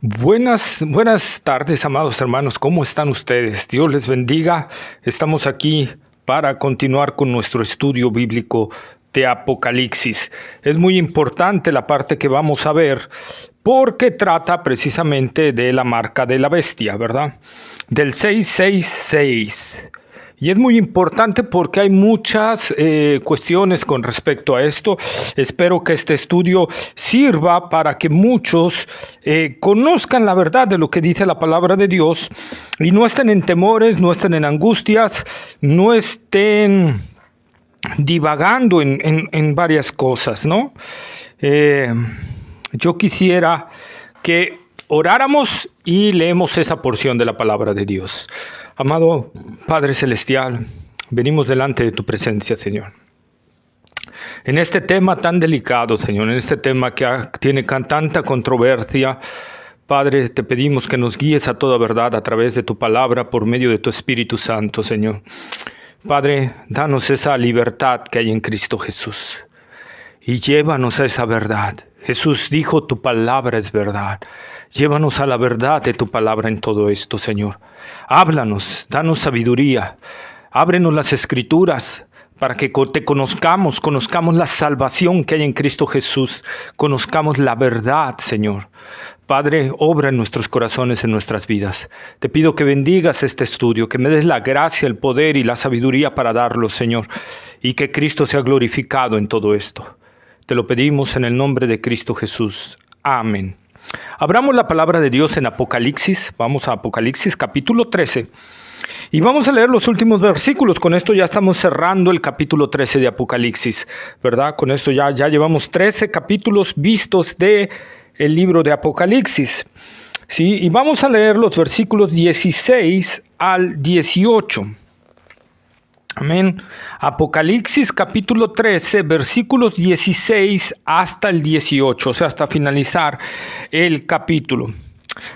Buenas tardes, amados hermanos. ¿Cómo están ustedes? Dios les bendiga. Estamos aquí para continuar con nuestro estudio bíblico de Apocalipsis. Es muy importante la parte que vamos a ver porque trata precisamente de la marca de la bestia, ¿verdad? Del 666. Y es muy importante porque hay muchas cuestiones con respecto a esto. Espero que este estudio sirva para que muchos conozcan la verdad de lo que dice la palabra de Dios y no estén en temores, no estén en angustias, no estén divagando en varias cosas, ¿no? Yo quisiera que oráramos y leemos esa porción de la palabra de Dios. Amado Padre Celestial, venimos delante de tu presencia, Señor. En este tema tan delicado, Señor, en este tema que tiene tanta controversia, Padre, te pedimos que nos guíes a toda verdad a través de tu palabra por medio de tu Espíritu Santo, Señor. Padre, danos esa libertad que hay en Cristo Jesús y llévanos a esa verdad. Jesús dijo, tu palabra es verdad. Llévanos a la verdad de tu palabra en todo esto, Señor. Háblanos, danos sabiduría. Ábrenos las Escrituras para que te conozcamos la salvación que hay en Cristo Jesús. Conozcamos la verdad, Señor. Padre, obra en nuestros corazones, en nuestras vidas. Te pido que bendigas este estudio, que me des la gracia, el poder y la sabiduría para darlo, Señor. Y que Cristo sea glorificado en todo esto. Te lo pedimos en el nombre de Cristo Jesús. Amén. Abramos la palabra de Dios en Apocalipsis. Vamos a Apocalipsis capítulo 13. Y vamos a leer los últimos versículos. Con esto ya estamos cerrando el capítulo 13 de Apocalipsis, ¿verdad? Con esto ya llevamos 13 capítulos vistos de el libro de Apocalipsis. ¿Sí? Y vamos a leer los versículos 16 al 18. Amén. Apocalipsis capítulo 13, versículos 16 hasta el 18, o sea, hasta finalizar el capítulo.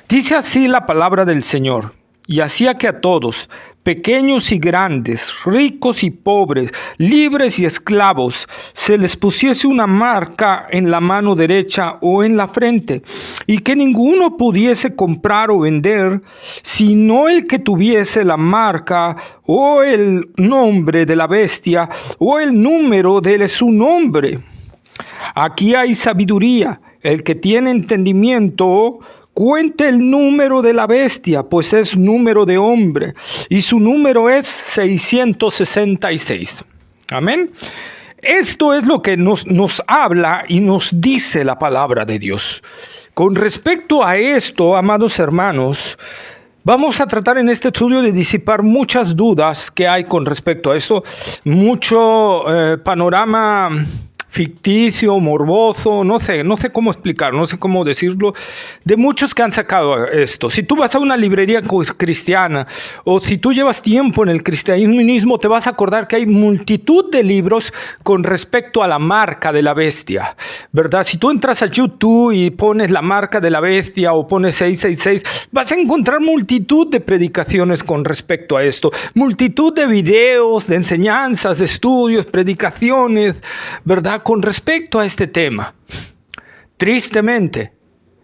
Dice así la palabra del Señor: y hacía que a todos, pequeños y grandes, ricos y pobres, libres y esclavos, se les pusiese una marca en la mano derecha o en la frente, y que ninguno pudiese comprar o vender, sino el que tuviese la marca o el nombre de la bestia o el número de su nombre. Aquí hay sabiduría. El que tiene entendimiento, cuente el número de la bestia, pues es número de hombre, y su número es 666. Amén. Esto es lo que nos habla y nos dice la palabra de Dios. Con respecto a esto, amados hermanos, vamos a tratar en este estudio de disipar muchas dudas que hay con respecto a esto, mucho panorama ficticio, morboso, no sé cómo explicar, no sé cómo decirlo, de muchos que han sacado esto. Si tú vas a una librería cristiana o si tú llevas tiempo en el cristianismo, te vas a acordar que hay multitud de libros con respecto a la marca de la bestia, ¿verdad? Si tú entras a YouTube y pones la marca de la bestia o pones 666, vas a encontrar multitud de predicaciones con respecto a esto, multitud de videos, de enseñanzas, de estudios, predicaciones, ¿verdad? Con respecto a este tema, tristemente,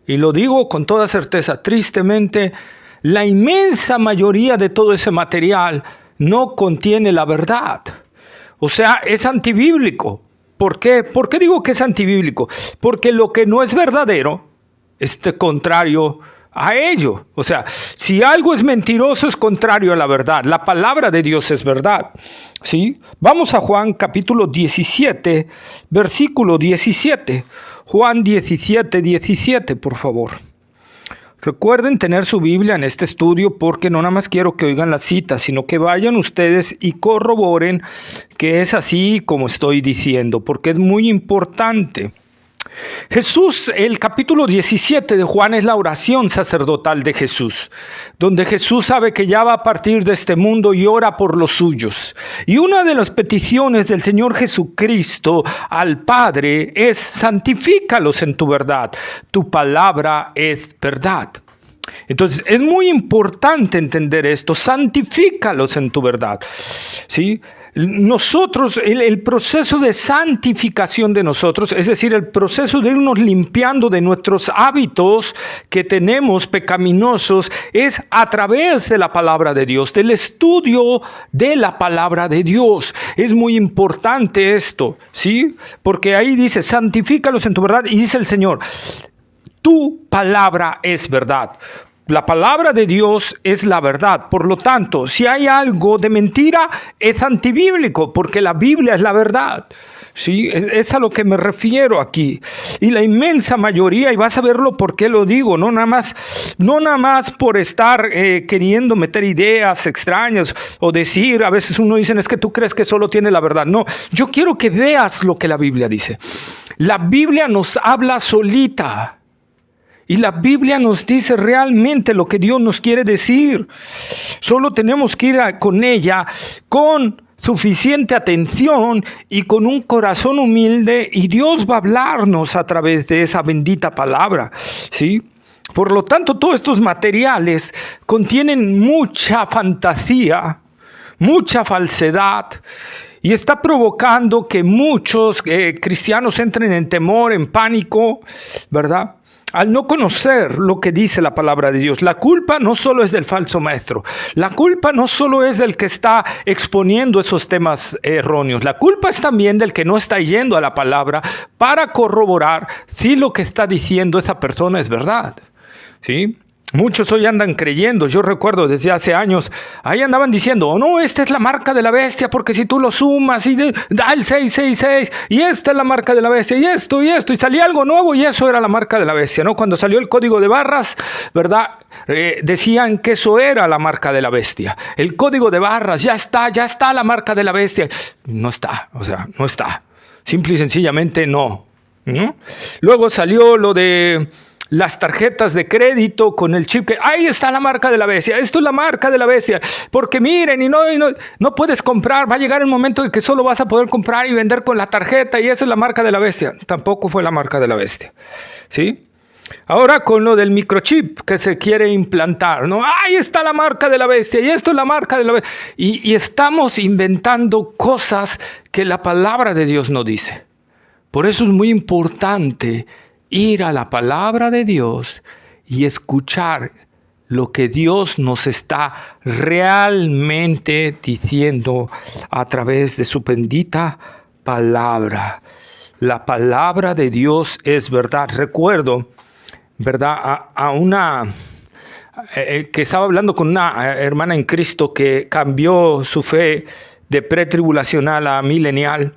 y lo digo con toda certeza, tristemente, la inmensa mayoría de todo ese material no contiene la verdad. O sea, es antibíblico. ¿Por qué? ¿Por qué digo que es antibíblico? Porque lo que no es verdadero es contrario a ello. O sea, si algo es mentiroso es contrario a la verdad. La palabra de Dios es verdad. ¿Sí? Vamos a Juan capítulo 17, versículo 17. Juan 17, 17, por favor. Recuerden tener su Biblia en este estudio porque no nada más quiero que oigan la cita, sino que vayan ustedes y corroboren que es así como estoy diciendo, porque es muy importante. Jesús, el capítulo 17 de Juan es la oración sacerdotal de Jesús, donde Jesús sabe que ya va a partir de este mundo y ora por los suyos. Y una de las peticiones del Señor Jesucristo al Padre es: santifícalos en tu verdad, tu palabra es verdad. Entonces es muy importante entender esto: santifícalos en tu verdad, ¿sí? nosotros, el proceso de santificación de nosotros, es decir, el proceso de irnos limpiando de nuestros hábitos que tenemos pecaminosos, es a través de la palabra de Dios, del estudio de la palabra de Dios. Es muy importante esto, ¿sí? Porque ahí dice, santifícalos en tu verdad, y dice el Señor, tu palabra es verdad. La palabra de Dios es la verdad. Por lo tanto, si hay algo de mentira, es antibíblico, porque la Biblia es la verdad. ¿Sí? Es a lo que me refiero aquí. Y la inmensa mayoría, y vas a verlo por qué lo digo, no nada más por estar queriendo meter ideas extrañas o decir, a veces uno dice, es que tú crees que solo tiene la verdad. No, yo quiero que veas lo que la Biblia dice. La Biblia nos habla solita. Y la Biblia nos dice realmente lo que Dios nos quiere decir. Solo tenemos que ir con ella con suficiente atención y con un corazón humilde, y Dios va a hablarnos a través de esa bendita palabra, ¿sí? Por lo tanto, todos estos materiales contienen mucha fantasía, mucha falsedad, y está provocando que muchos cristianos entren en temor, en pánico, ¿verdad? Al no conocer lo que dice la palabra de Dios. La culpa no solo es del falso maestro. La culpa no solo es del que está exponiendo esos temas erróneos. La culpa es también del que no está yendo a la palabra para corroborar si lo que está diciendo esa persona es verdad. ¿Sí? Muchos hoy andan creyendo, yo recuerdo desde hace años, ahí andaban diciendo, oh no, esta es la marca de la bestia, porque si tú lo sumas y da el 666, y esta es la marca de la bestia, y esto, y salía algo nuevo, y eso era la marca de la bestia, ¿no? Cuando salió el código de barras, ¿verdad? Decían que eso era la marca de la bestia. El código de barras, ya está la marca de la bestia. No está, no está. Simple y sencillamente no. ¿No? Luego salió lo de las tarjetas de crédito con el chip, que ahí está la marca de la bestia, esto es la marca de la bestia, porque miren, y no puedes comprar, va a llegar el momento en que solo vas a poder comprar y vender con la tarjeta, y esa es la marca de la bestia. Tampoco fue la marca de la bestia, ¿sí? Ahora con lo del microchip que se quiere implantar, ¿no? Ahí está la marca de la bestia, y esto es la marca de la bestia, y estamos inventando cosas que la palabra de Dios no dice. Por eso es muy importante ir a la palabra de Dios y escuchar lo que Dios nos está realmente diciendo a través de su bendita palabra. La palabra de Dios es verdad. Recuerdo, ¿verdad? A una que estaba hablando con una hermana en Cristo que cambió su fe de pretribulacional a milenial,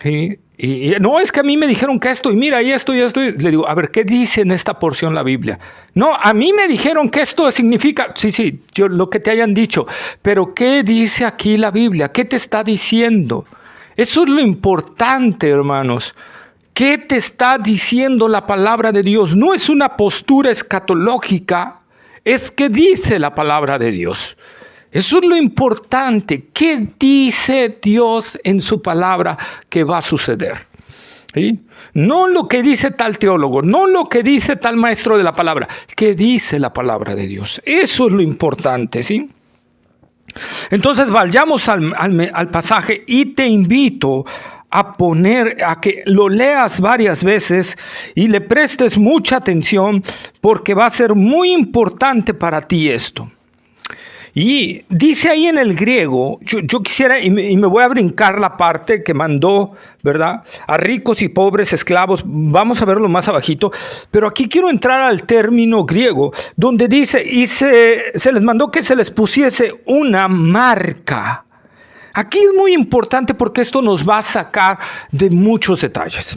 ¿sí? Y no, es que a mí me dijeron que esto, y mira, y esto. Le digo, a ver, ¿qué dice en esta porción la Biblia? No, a mí me dijeron que esto significa, sí, yo, lo que te hayan dicho, pero ¿qué dice aquí la Biblia? ¿Qué te está diciendo? Eso es lo importante, hermanos. ¿Qué te está diciendo la palabra de Dios? No es una postura escatológica, es que dice la palabra de Dios. Eso es lo importante. ¿Qué dice Dios en su palabra que va a suceder? ¿Sí? No lo que dice tal teólogo, no lo que dice tal maestro de la palabra. ¿Qué dice la palabra de Dios? Eso es lo importante, ¿sí? Entonces vayamos al pasaje, y te invito a que lo leas varias veces y le prestes mucha atención, porque va a ser muy importante para ti esto. Y dice ahí en el griego, yo quisiera, y me voy a brincar la parte que mandó, ¿verdad? A ricos y pobres, esclavos, vamos a verlo más abajito, pero aquí quiero entrar al término griego, donde dice, y se les mandó que se les pusiese una marca. Aquí es muy importante porque esto nos va a sacar de muchos detalles.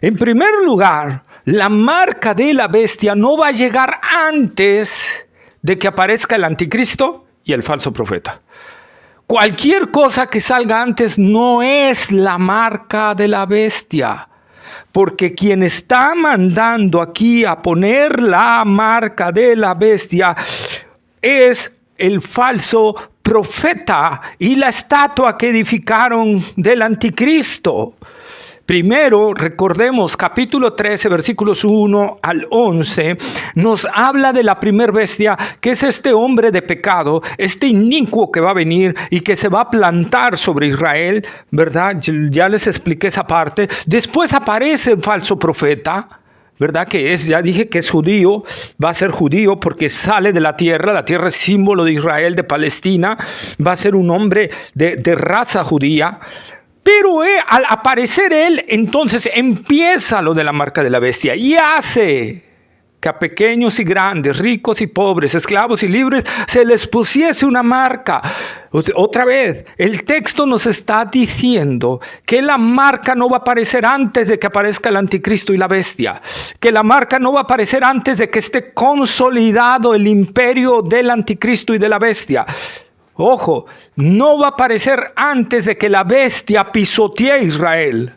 En primer lugar, la marca de la bestia no va a llegar antes de que aparezca el anticristo y el falso profeta. Cualquier cosa que salga antes no es la marca de la bestia, porque quien está mandando aquí a poner la marca de la bestia es el falso profeta y la estatua que edificaron del anticristo. Primero, recordemos, capítulo 13, versículos 1 al 11, nos habla de la primer bestia, que es este hombre de pecado, este inicuo que va a venir y que se va a plantar sobre Israel, ¿verdad? Ya les expliqué esa parte. Después aparece el falso profeta, ¿verdad? Ya dije que es judío, va a ser judío porque sale de la tierra es símbolo de Israel, de Palestina, va a ser un hombre de raza judía. Pero al aparecer él, entonces empieza lo de la marca de la bestia y hace que a pequeños y grandes, ricos y pobres, esclavos y libres, se les pusiese una marca. Otra vez, el texto nos está diciendo que la marca no va a aparecer antes de que aparezca el anticristo y la bestia, que la marca no va a aparecer antes de que esté consolidado el imperio del anticristo y de la bestia. Ojo, no va a aparecer antes de que la bestia pisotee a Israel.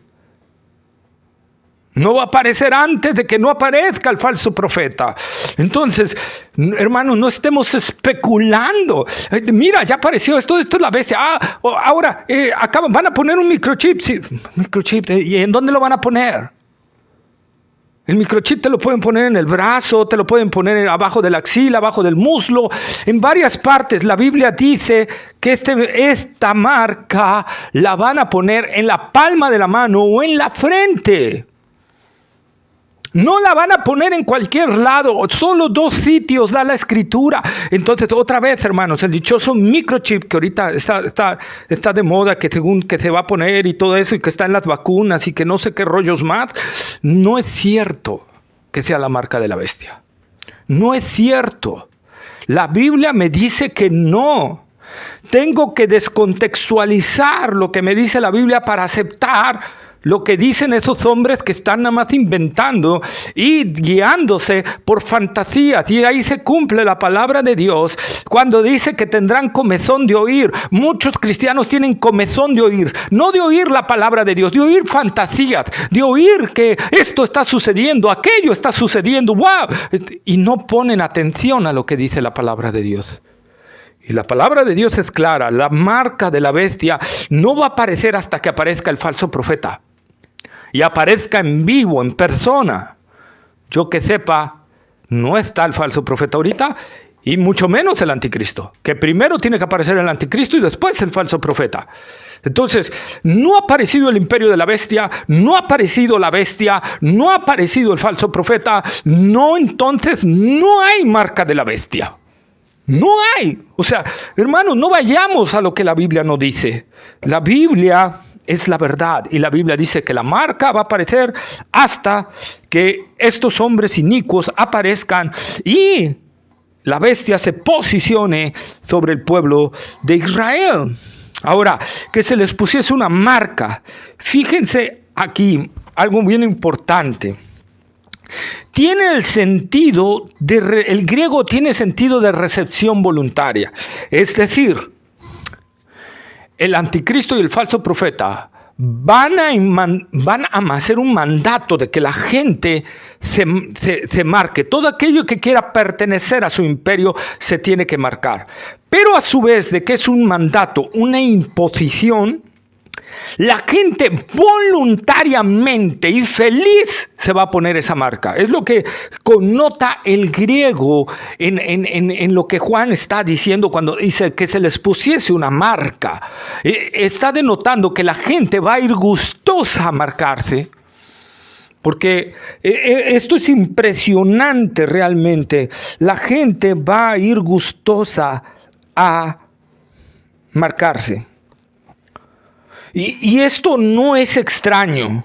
No va a aparecer antes de que no aparezca el falso profeta. Entonces, hermanos, no estemos especulando. Mira, ya apareció esto es la bestia. Ahora, van a poner un microchip. Sí, microchip. ¿Y en dónde lo van a poner? El microchip te lo pueden poner en el brazo, te lo pueden poner abajo de la axila, abajo del muslo, en varias partes. La Biblia dice que esta marca la van a poner en la palma de la mano o en la frente. No la van a poner en cualquier lado, solo 2 sitios da la escritura. Entonces, otra vez, hermanos, el dichoso microchip que ahorita está de moda, que según que se va a poner y todo eso, y que está en las vacunas y que no sé qué rollos más, no es cierto que sea la marca de la bestia. No es cierto. La Biblia me dice que no. Tengo que descontextualizar lo que me dice la Biblia para aceptar lo que dicen esos hombres que están nada más inventando y guiándose por fantasías. Y ahí se cumple la palabra de Dios cuando dice que tendrán comezón de oír. Muchos cristianos tienen comezón de oír, no de oír la palabra de Dios, de oír fantasías, de oír que esto está sucediendo, aquello está sucediendo, ¡wow! Y no ponen atención a lo que dice la palabra de Dios. Y la palabra de Dios es clara, la marca de la bestia no va a aparecer hasta que aparezca el falso profeta. Y aparezca en vivo, en persona. Yo que sepa, no está el falso profeta ahorita, y mucho menos el anticristo. Que primero tiene que aparecer el anticristo y después el falso profeta. Entonces, no ha aparecido el imperio de la bestia, no ha aparecido la bestia, no ha aparecido el falso profeta, entonces no hay marca de la bestia. No hay. O sea, hermanos, no vayamos a lo que la Biblia nos dice. La Biblia es la verdad y la Biblia dice que la marca va a aparecer hasta que estos hombres inicuos aparezcan y la bestia se posicione sobre el pueblo de Israel. Ahora, que se les pusiese una marca. Fíjense aquí algo bien importante. Tiene el sentido el griego tiene sentido de recepción voluntaria. Es decir, el anticristo y el falso profeta van a hacer un mandato de que la gente se marque. Todo aquello que quiera pertenecer a su imperio se tiene que marcar. Pero a su vez de que es un mandato, una imposición, la gente voluntariamente y feliz se va a poner esa marca. Es lo que connota el griego en lo que Juan está diciendo cuando dice que se les pusiese una marca. Está denotando que la gente va a ir gustosa a marcarse. Porque esto es impresionante realmente. La gente va a ir gustosa a marcarse. Y esto no es extraño.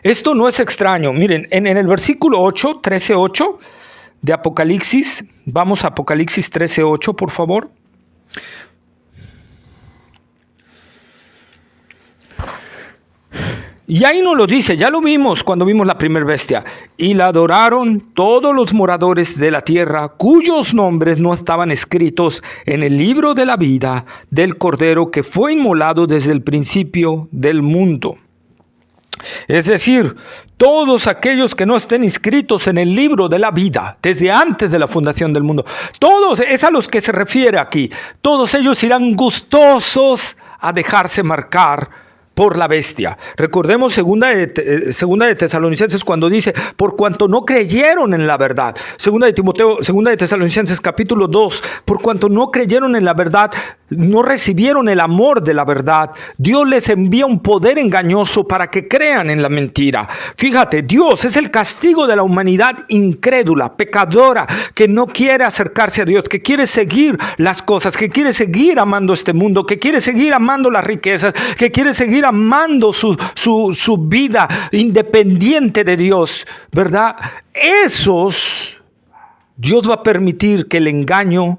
Esto no es extraño. Miren, en el versículo 8, 13:8 de Apocalipsis, vamos a Apocalipsis 13:8, por favor. Y ahí nos lo dice, ya lo vimos cuando vimos la primera bestia. Y la adoraron todos los moradores de la tierra, cuyos nombres no estaban escritos en el libro de la vida del Cordero que fue inmolado desde el principio del mundo. Es decir, todos aquellos que no estén inscritos en el libro de la vida, desde antes de la fundación del mundo, todos, es a los que se refiere aquí, todos ellos irán gustosos a dejarse marcar por la bestia. Recordemos segunda de Tesalonicenses cuando dice, por cuanto no creyeron en la verdad. Segunda de Tesalonicenses capítulo 2, por cuanto no creyeron en la verdad, no recibieron el amor de la verdad, Dios les envía un poder engañoso para que crean en la mentira. Fíjate, Dios es el castigo de la humanidad incrédula, pecadora, que no quiere acercarse a Dios, que quiere seguir las cosas, que quiere seguir amando este mundo, que quiere seguir amando las riquezas, que quiere seguir amando su vida independiente de Dios, ¿verdad? Dios va a permitir que el engaño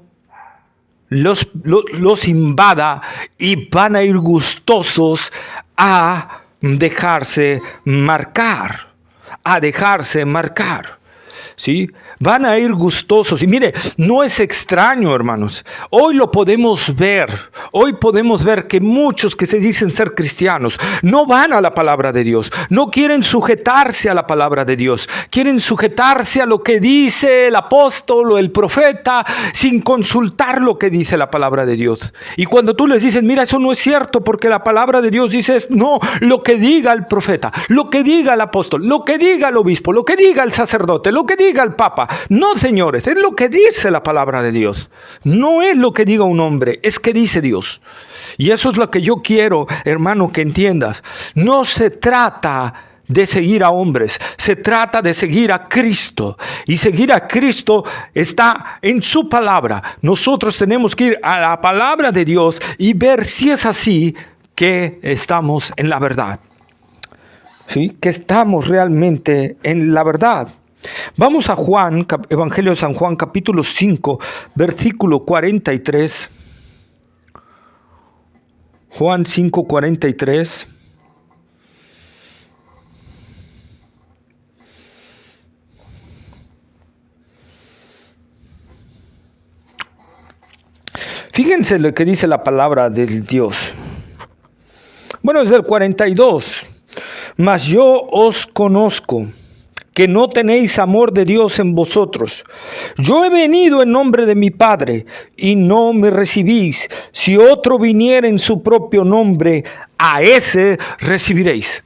los invada y van a ir gustosos a dejarse marcar, ¿sí? Van a ir gustosos. Y mire, no es extraño, hermanos. Hoy lo podemos ver. Hoy podemos ver que muchos que se dicen ser cristianos no van a la palabra de Dios. No quieren sujetarse a la palabra de Dios. Quieren sujetarse a lo que dice el apóstol o el profeta sin consultar lo que dice la palabra de Dios. Y cuando tú les dices, mira, eso no es cierto porque la palabra de Dios dice, no, lo que diga el profeta, lo que diga el apóstol, lo que diga el obispo, lo que diga el sacerdote, lo que diga el papa. No, señores, es lo que dice la palabra de Dios. No es lo que diga un hombre, es que dice Dios. Y eso es lo que yo quiero, hermano, que entiendas. No se trata de seguir a hombres, se trata de seguir a Cristo. Y seguir a Cristo está en su palabra. Nosotros tenemos que ir a la palabra de Dios y ver si es así que estamos en la verdad. ¿Sí? Que estamos realmente en la verdad. Vamos a Juan, Evangelio de San Juan, capítulo 5, versículo 43. Juan 5, 43. Fíjense lo que dice la palabra de Dios. Bueno, es el 42. Mas yo os conozco, que no tenéis amor de Dios en vosotros. Yo he venido en nombre de mi Padre, y no me recibís. Si otro viniera en su propio nombre, a ese recibiréis.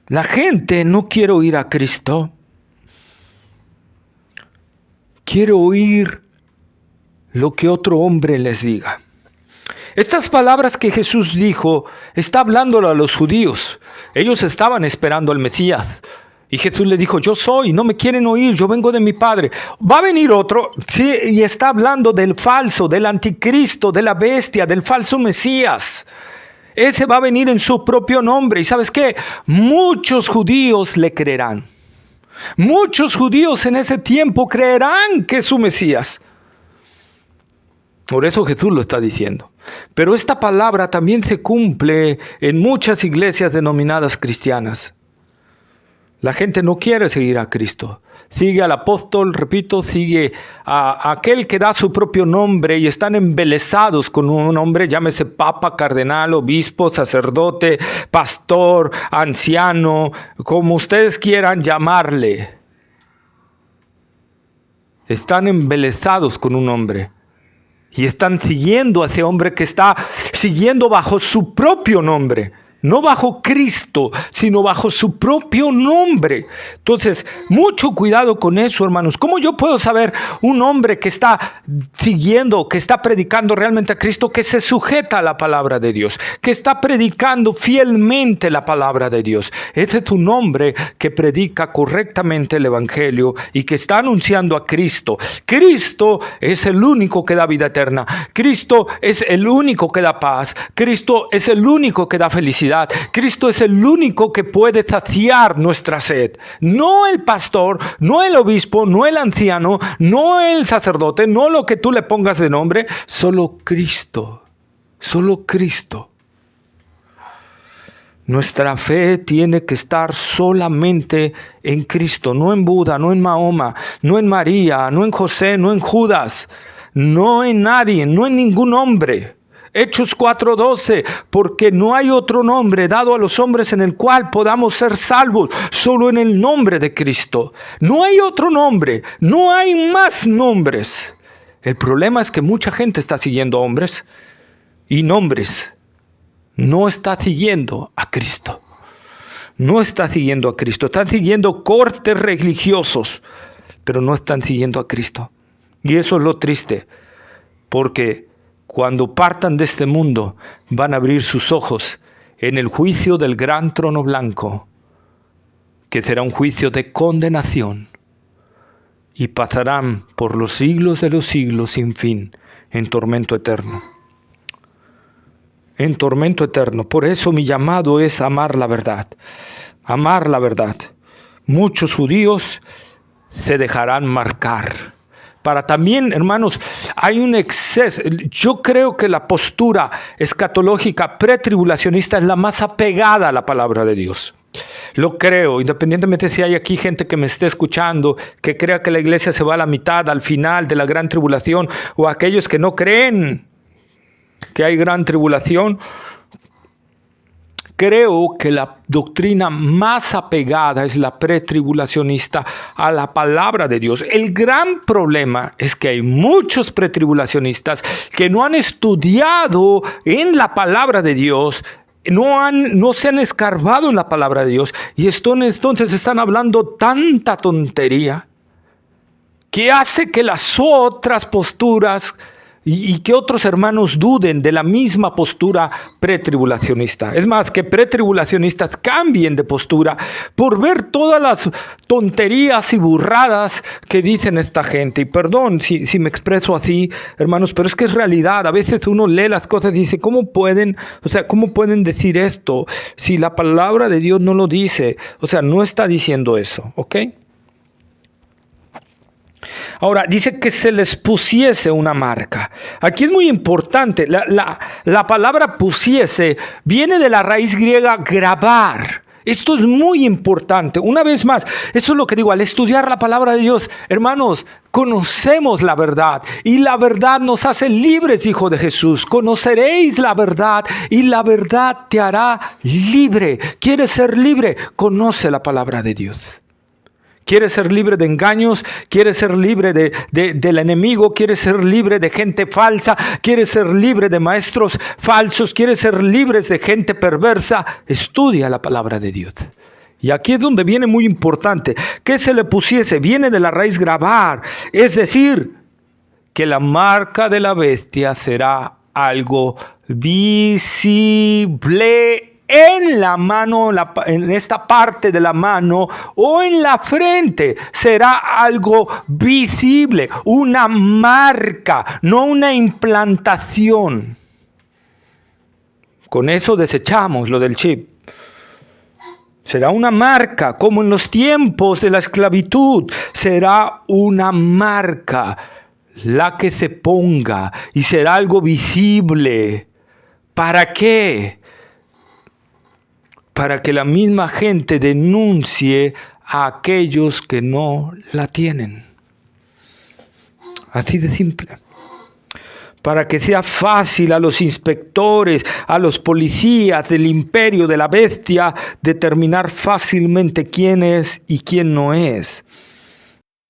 La gente no quiere oír a Cristo. Quiere oír lo que otro hombre les diga. Estas palabras que Jesús dijo, está hablándolo a los judíos. Ellos estaban esperando al Mesías. Y Jesús le dijo, yo soy, no me quieren oír, yo vengo de mi Padre. Va a venir otro, sí, y está hablando del falso, del anticristo, de la bestia, del falso Mesías. Ese va a venir en su propio nombre. ¿Y sabes qué? Muchos judíos le creerán. Muchos judíos en ese tiempo creerán que es su Mesías. Por eso Jesús lo está diciendo. Pero esta palabra también se cumple en muchas iglesias denominadas cristianas. La gente no quiere seguir a Cristo. Sigue al apóstol, repito, sigue a aquel que da su propio nombre y están embelesados con un nombre, llámese papa, cardenal, obispo, sacerdote, pastor, anciano, como ustedes quieran llamarle. Están embelesados con un nombre. Y están siguiendo a ese hombre que está siguiendo bajo su propio nombre. No bajo Cristo, sino bajo su propio nombre. Entonces, mucho cuidado con eso, hermanos. ¿Cómo yo puedo saber un hombre que está siguiendo, que está predicando realmente a Cristo, que se sujeta a la palabra de Dios, que está predicando fielmente la palabra de Dios? Ese es un hombre que predica correctamente el Evangelio y que está anunciando a Cristo. Cristo es el único que da vida eterna. Cristo es el único que da paz. Cristo es el único que da felicidad. Cristo es el único que puede saciar nuestra sed. No el pastor, no el obispo, no el anciano, no el sacerdote, no lo que tú le pongas de nombre. Solo Cristo. Solo Cristo. Nuestra fe tiene que estar solamente en Cristo, no en Buda, no en Mahoma, no en María, no en José, no en Judas, no en nadie, no en ningún hombre. Hechos 4:12, porque no hay otro nombre dado a los hombres en el cual podamos ser salvos, solo en el nombre de Cristo. No hay otro nombre, no hay más nombres. El problema es que mucha gente está siguiendo hombres y nombres. no está siguiendo a Cristo. No está siguiendo a Cristo. Están siguiendo cortes religiosos, pero no están siguiendo a Cristo. Y eso es lo triste, porque cuando partan de este mundo, van a abrir sus ojos en el juicio del gran trono blanco, que será un juicio de condenación, y pasarán por los siglos de los siglos sin fin en tormento eterno. En tormento eterno. Por eso mi llamado es amar la verdad. Amar la verdad. Muchos judíos se dejarán marcar. Para también, hermanos, hay un exceso. Yo creo que la postura escatológica pretribulacionista es la más apegada a la palabra de Dios. Lo creo, independientemente si hay aquí gente que me esté escuchando, que crea que la iglesia se va a la mitad, al final de la gran tribulación, o aquellos que no creen que hay gran tribulación. Creo que la doctrina más apegada es la pretribulacionista a la palabra de Dios. El gran problema es que hay muchos pretribulacionistas que no han estudiado en la palabra de Dios, no se han escarbado en la palabra de Dios, y entonces están hablando tanta tontería que hace que las otras posturas y que otros hermanos duden de la misma postura pretribulacionista. Es más, que pretribulacionistas cambien de postura por ver todas las tonterías y burradas que dicen esta gente. Y perdón si me expreso así, hermanos, pero es que es realidad. A veces uno lee las cosas y dice, ¿cómo pueden decir esto si la palabra de Dios no lo dice? O sea, no está diciendo eso, ¿ok? Ahora, dice que se les pusiese una marca. Aquí es muy importante. La palabra pusiese viene de la raíz griega grabar. Esto es muy importante. Una vez más, eso es lo que digo. Al estudiar la palabra de Dios, hermanos, conocemos la verdad. Y la verdad nos hace libres, dijo de Jesús. Conoceréis la verdad y la verdad te hará libre. ¿Quieres ser libre? Conoce la palabra de Dios. ¿Quieres ser libre de engaños? ¿Quieres ser libre del enemigo? ¿Quieres ser libre de gente falsa? ¿Quieres ser libre de maestros falsos? ¿Quieres ser libre de gente perversa? Estudia la palabra de Dios. Y aquí es donde viene muy importante. ¿Qué se le pusiese? Viene de la raíz grabar. Es decir, que la marca de la bestia será algo visible en la mano, en esta parte de la mano o en la frente. Será algo visible, una marca, no una implantación. Con eso desechamos lo del chip. Será una marca, como en los tiempos de la esclavitud. Será una marca la que se ponga y será algo visible. ¿Para qué? Para que la misma gente denuncie a aquellos que no la tienen. Así de simple. Para que sea fácil a los inspectores, a los policías del imperio de la bestia, determinar fácilmente quién es y quién no es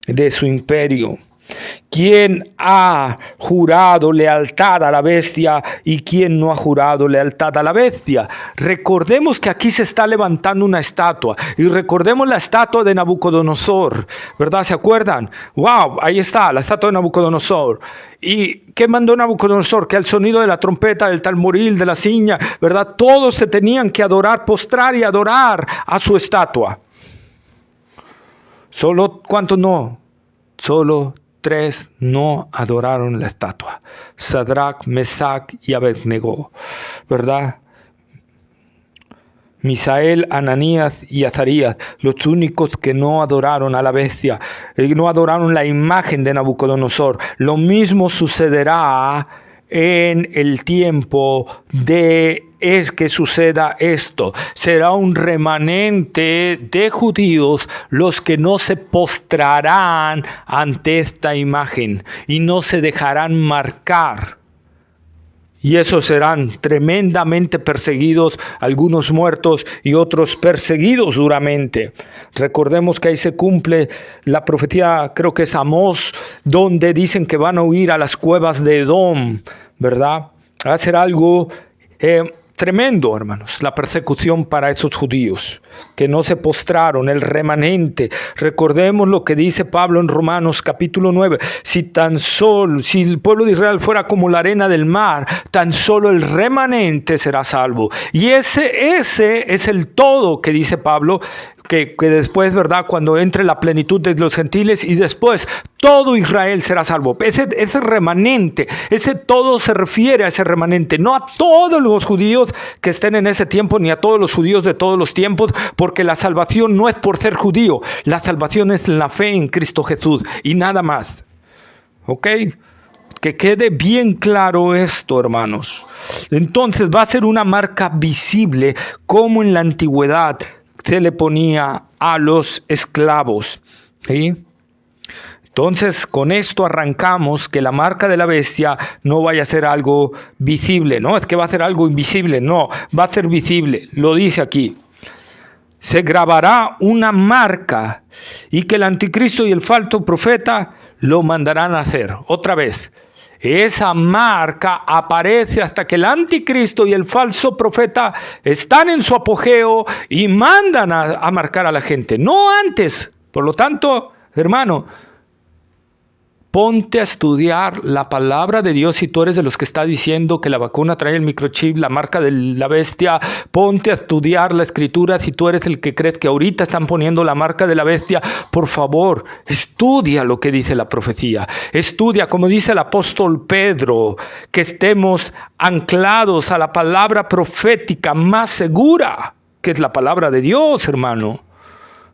de su imperio. ¿Quién ha jurado lealtad a la bestia y quién no ha jurado lealtad a la bestia? Recordemos que aquí se está levantando una estatua. Y recordemos la estatua de Nabucodonosor, ¿verdad? ¿Se acuerdan? ¡Wow! Ahí está, la estatua de Nabucodonosor. ¿Y qué mandó Nabucodonosor? Que al sonido de la trompeta, del tamboril, de la ciña, ¿verdad? Todos se tenían que adorar, postrar y adorar a su estatua. ¿Solo cuántos no? Solo 3 no adoraron la estatua. Sadrach, Mesach y Abednego, ¿verdad? Misael, Ananías y Azarías, los únicos que no adoraron a la bestia, no adoraron la imagen de Nabucodonosor. Lo mismo sucederá en el tiempo es que suceda esto. Será un remanente de judíos los que no se postrarán ante esta imagen y no se dejarán marcar. Y esos serán tremendamente perseguidos, algunos muertos y otros perseguidos duramente. Recordemos que ahí se cumple la profecía, creo que es Amós, donde dicen que van a huir a las cuevas de Edom, ¿verdad? Va a ser algo Tremendo, hermanos, la persecución para esos judíos que no se postraron, el remanente. Recordemos lo que dice Pablo en Romanos capítulo 9. Si el pueblo de Israel fuera como la arena del mar, tan solo el remanente será salvo. Y ese es el todo que dice Pablo, que después, ¿verdad?, cuando entre la plenitud de los gentiles y después todo Israel será salvo. Ese remanente, ese todo se refiere a ese remanente, no a todos los judíos que estén en ese tiempo, ni a todos los judíos de todos los tiempos, porque la salvación no es por ser judío, la salvación es la fe en Cristo Jesús y nada más. ¿Ok? Que quede bien claro esto, hermanos. Entonces va a ser una marca visible, como en la antigüedad se le ponía a los esclavos. ¿Sí? Entonces, con esto arrancamos que la marca de la bestia no vaya a ser algo visible. No es que va a ser algo invisible, no, va a ser visible. Lo dice aquí. Se grabará una marca y que el anticristo y el falso profeta lo mandarán a hacer. Otra vez. Esa marca aparece hasta que el anticristo y el falso profeta están en su apogeo y mandan a marcar a la gente, no antes. Por lo tanto, hermano, ponte a estudiar la palabra de Dios si tú eres de los que está diciendo que la vacuna trae el microchip, la marca de la bestia. Ponte a estudiar la escritura si tú eres el que crees que ahorita están poniendo la marca de la bestia. Por favor, estudia lo que dice la profecía. Estudia, como dice el apóstol Pedro, que estemos anclados a la palabra profética más segura, que es la palabra de Dios, hermano.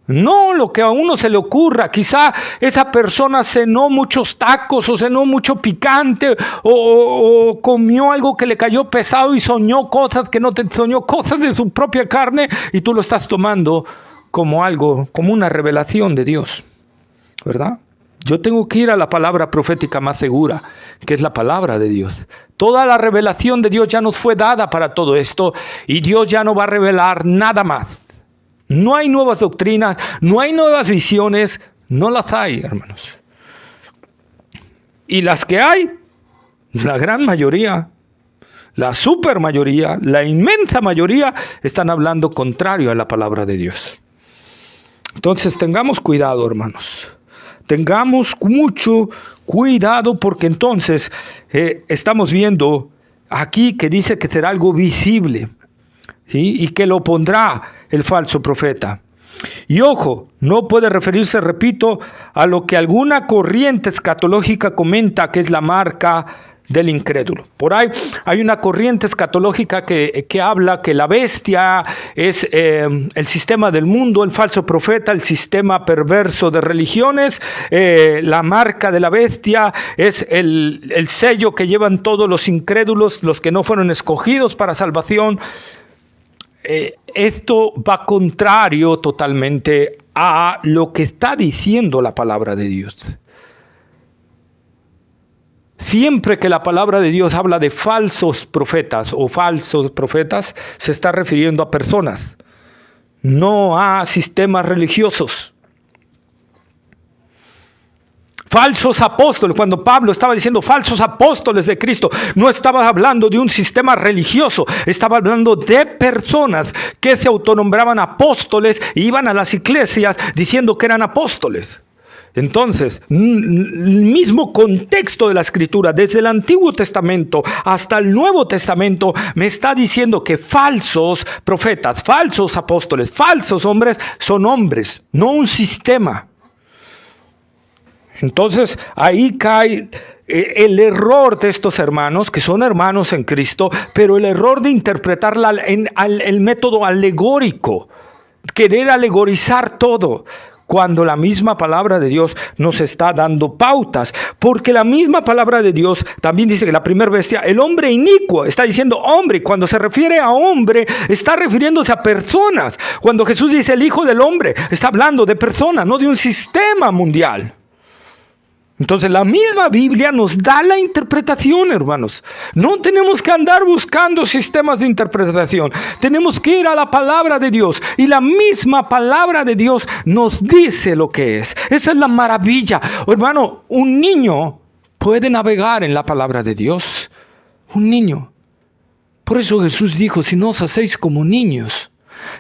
No lo que a uno se le ocurra. Quizá esa persona cenó muchos tacos o cenó mucho picante o comió algo que le cayó pesado y soñó cosas que no te soñó, cosas de su propia carne, y tú lo estás tomando como algo, como una revelación de Dios, ¿verdad? Yo tengo que ir a la palabra profética más segura, que es la palabra de Dios. Toda la revelación de Dios ya nos fue dada para todo esto y Dios ya no va a revelar nada más. No hay nuevas doctrinas, no hay nuevas visiones, no las hay, hermanos. Y las que hay, la gran mayoría, la super mayoría, la inmensa mayoría, están hablando contrario a la palabra de Dios. Entonces tengamos cuidado, hermanos. Tengamos mucho cuidado porque entonces estamos viendo aquí que dice que será algo visible, ¿sí? Y que lo pondrá el falso profeta. Y ojo, no puede referirse, repito, a lo que alguna corriente escatológica comenta que es la marca del incrédulo. Por ahí hay una corriente escatológica que habla que la bestia es el sistema del mundo, el falso profeta, el sistema perverso de religiones, la marca de la bestia es el sello que llevan todos los incrédulos, los que no fueron escogidos para salvación. Esto va contrario totalmente a lo que está diciendo la palabra de Dios. Siempre que la palabra de Dios habla de falsos profetas, se está refiriendo a personas, no a sistemas religiosos. Falsos apóstoles, cuando Pablo estaba diciendo falsos apóstoles de Cristo, no estaba hablando de un sistema religioso, estaba hablando de personas que se autonombraban apóstoles e iban a las iglesias diciendo que eran apóstoles. Entonces, el mismo contexto de la Escritura, desde el Antiguo Testamento hasta el Nuevo Testamento, me está diciendo que falsos profetas, falsos apóstoles, falsos hombres, son hombres, no un sistema. Entonces, ahí cae el error de estos hermanos, que son hermanos en Cristo, pero el error de interpretarla en el método alegórico, querer alegorizar todo, cuando la misma palabra de Dios nos está dando pautas, porque la misma palabra de Dios también dice que la primera bestia, el hombre inicuo, está diciendo hombre, y cuando se refiere a hombre, está refiriéndose a personas. Cuando Jesús dice el Hijo del Hombre, está hablando de personas, no de un sistema mundial. Entonces la misma Biblia nos da la interpretación, hermanos. No tenemos que andar buscando sistemas de interpretación. Tenemos que ir a la palabra de Dios. Y la misma palabra de Dios nos dice lo que es. Esa es la maravilla. Hermano, un niño puede navegar en la palabra de Dios. Un niño Por eso Jesús dijo, si no os hacéis como niños,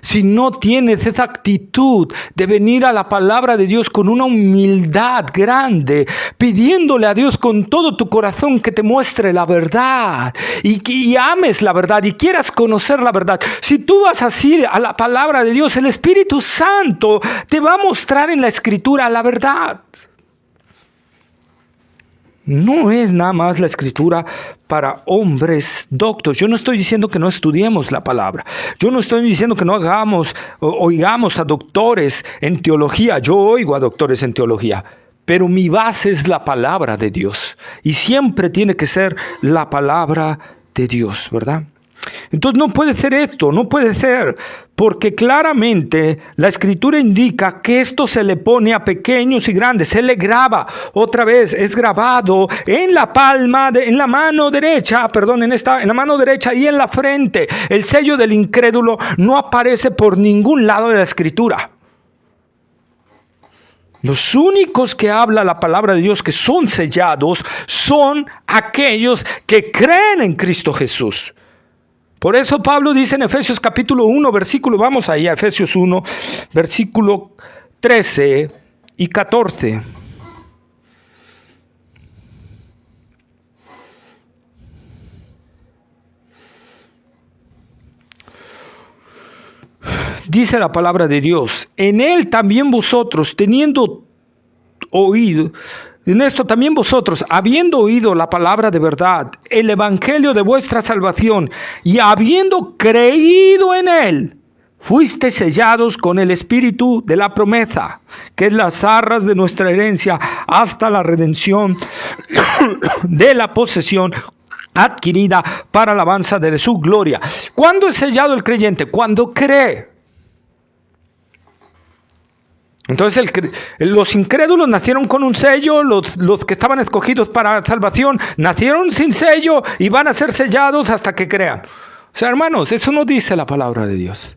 si no tienes esa actitud de venir a la palabra de Dios con una humildad grande, pidiéndole a Dios con todo tu corazón que te muestre la verdad y ames la verdad y quieras conocer la verdad. Si tú vas así a la palabra de Dios, el Espíritu Santo te va a mostrar en la Escritura la verdad. No es nada más la Escritura para hombres doctos. Yo no estoy diciendo que no estudiemos la palabra. Yo no estoy diciendo que no oigamos a doctores en teología. Yo oigo a doctores en teología. Pero mi base es la palabra de Dios. Y siempre tiene que ser la palabra de Dios, ¿verdad? Entonces no puede ser esto, no puede ser, porque claramente la Escritura indica que esto se le pone a pequeños y grandes, se le graba, otra vez es grabado en la palma, en la mano derecha, en la mano derecha y en la frente. El sello del incrédulo no aparece por ningún lado de la Escritura. Los únicos que habla la palabra de Dios que son sellados son aquellos que creen en Cristo Jesús. Por eso Pablo dice en Efesios capítulo 1, vamos ahí a Efesios 1, versículo 13 y 14. Dice la palabra de Dios, en él también vosotros, teniendo oído, en esto también vosotros, habiendo oído la palabra de verdad, el evangelio de vuestra salvación, y habiendo creído en él, fuisteis sellados con el espíritu de la promesa, que es las arras de nuestra herencia, hasta la redención de la posesión adquirida para alabanza de su gloria. ¿Cuándo es sellado el creyente? Cuando cree. Entonces los incrédulos nacieron con un sello, los que estaban escogidos para salvación nacieron sin sello y van a ser sellados hasta que crean. O sea, hermanos, eso no dice la palabra de Dios.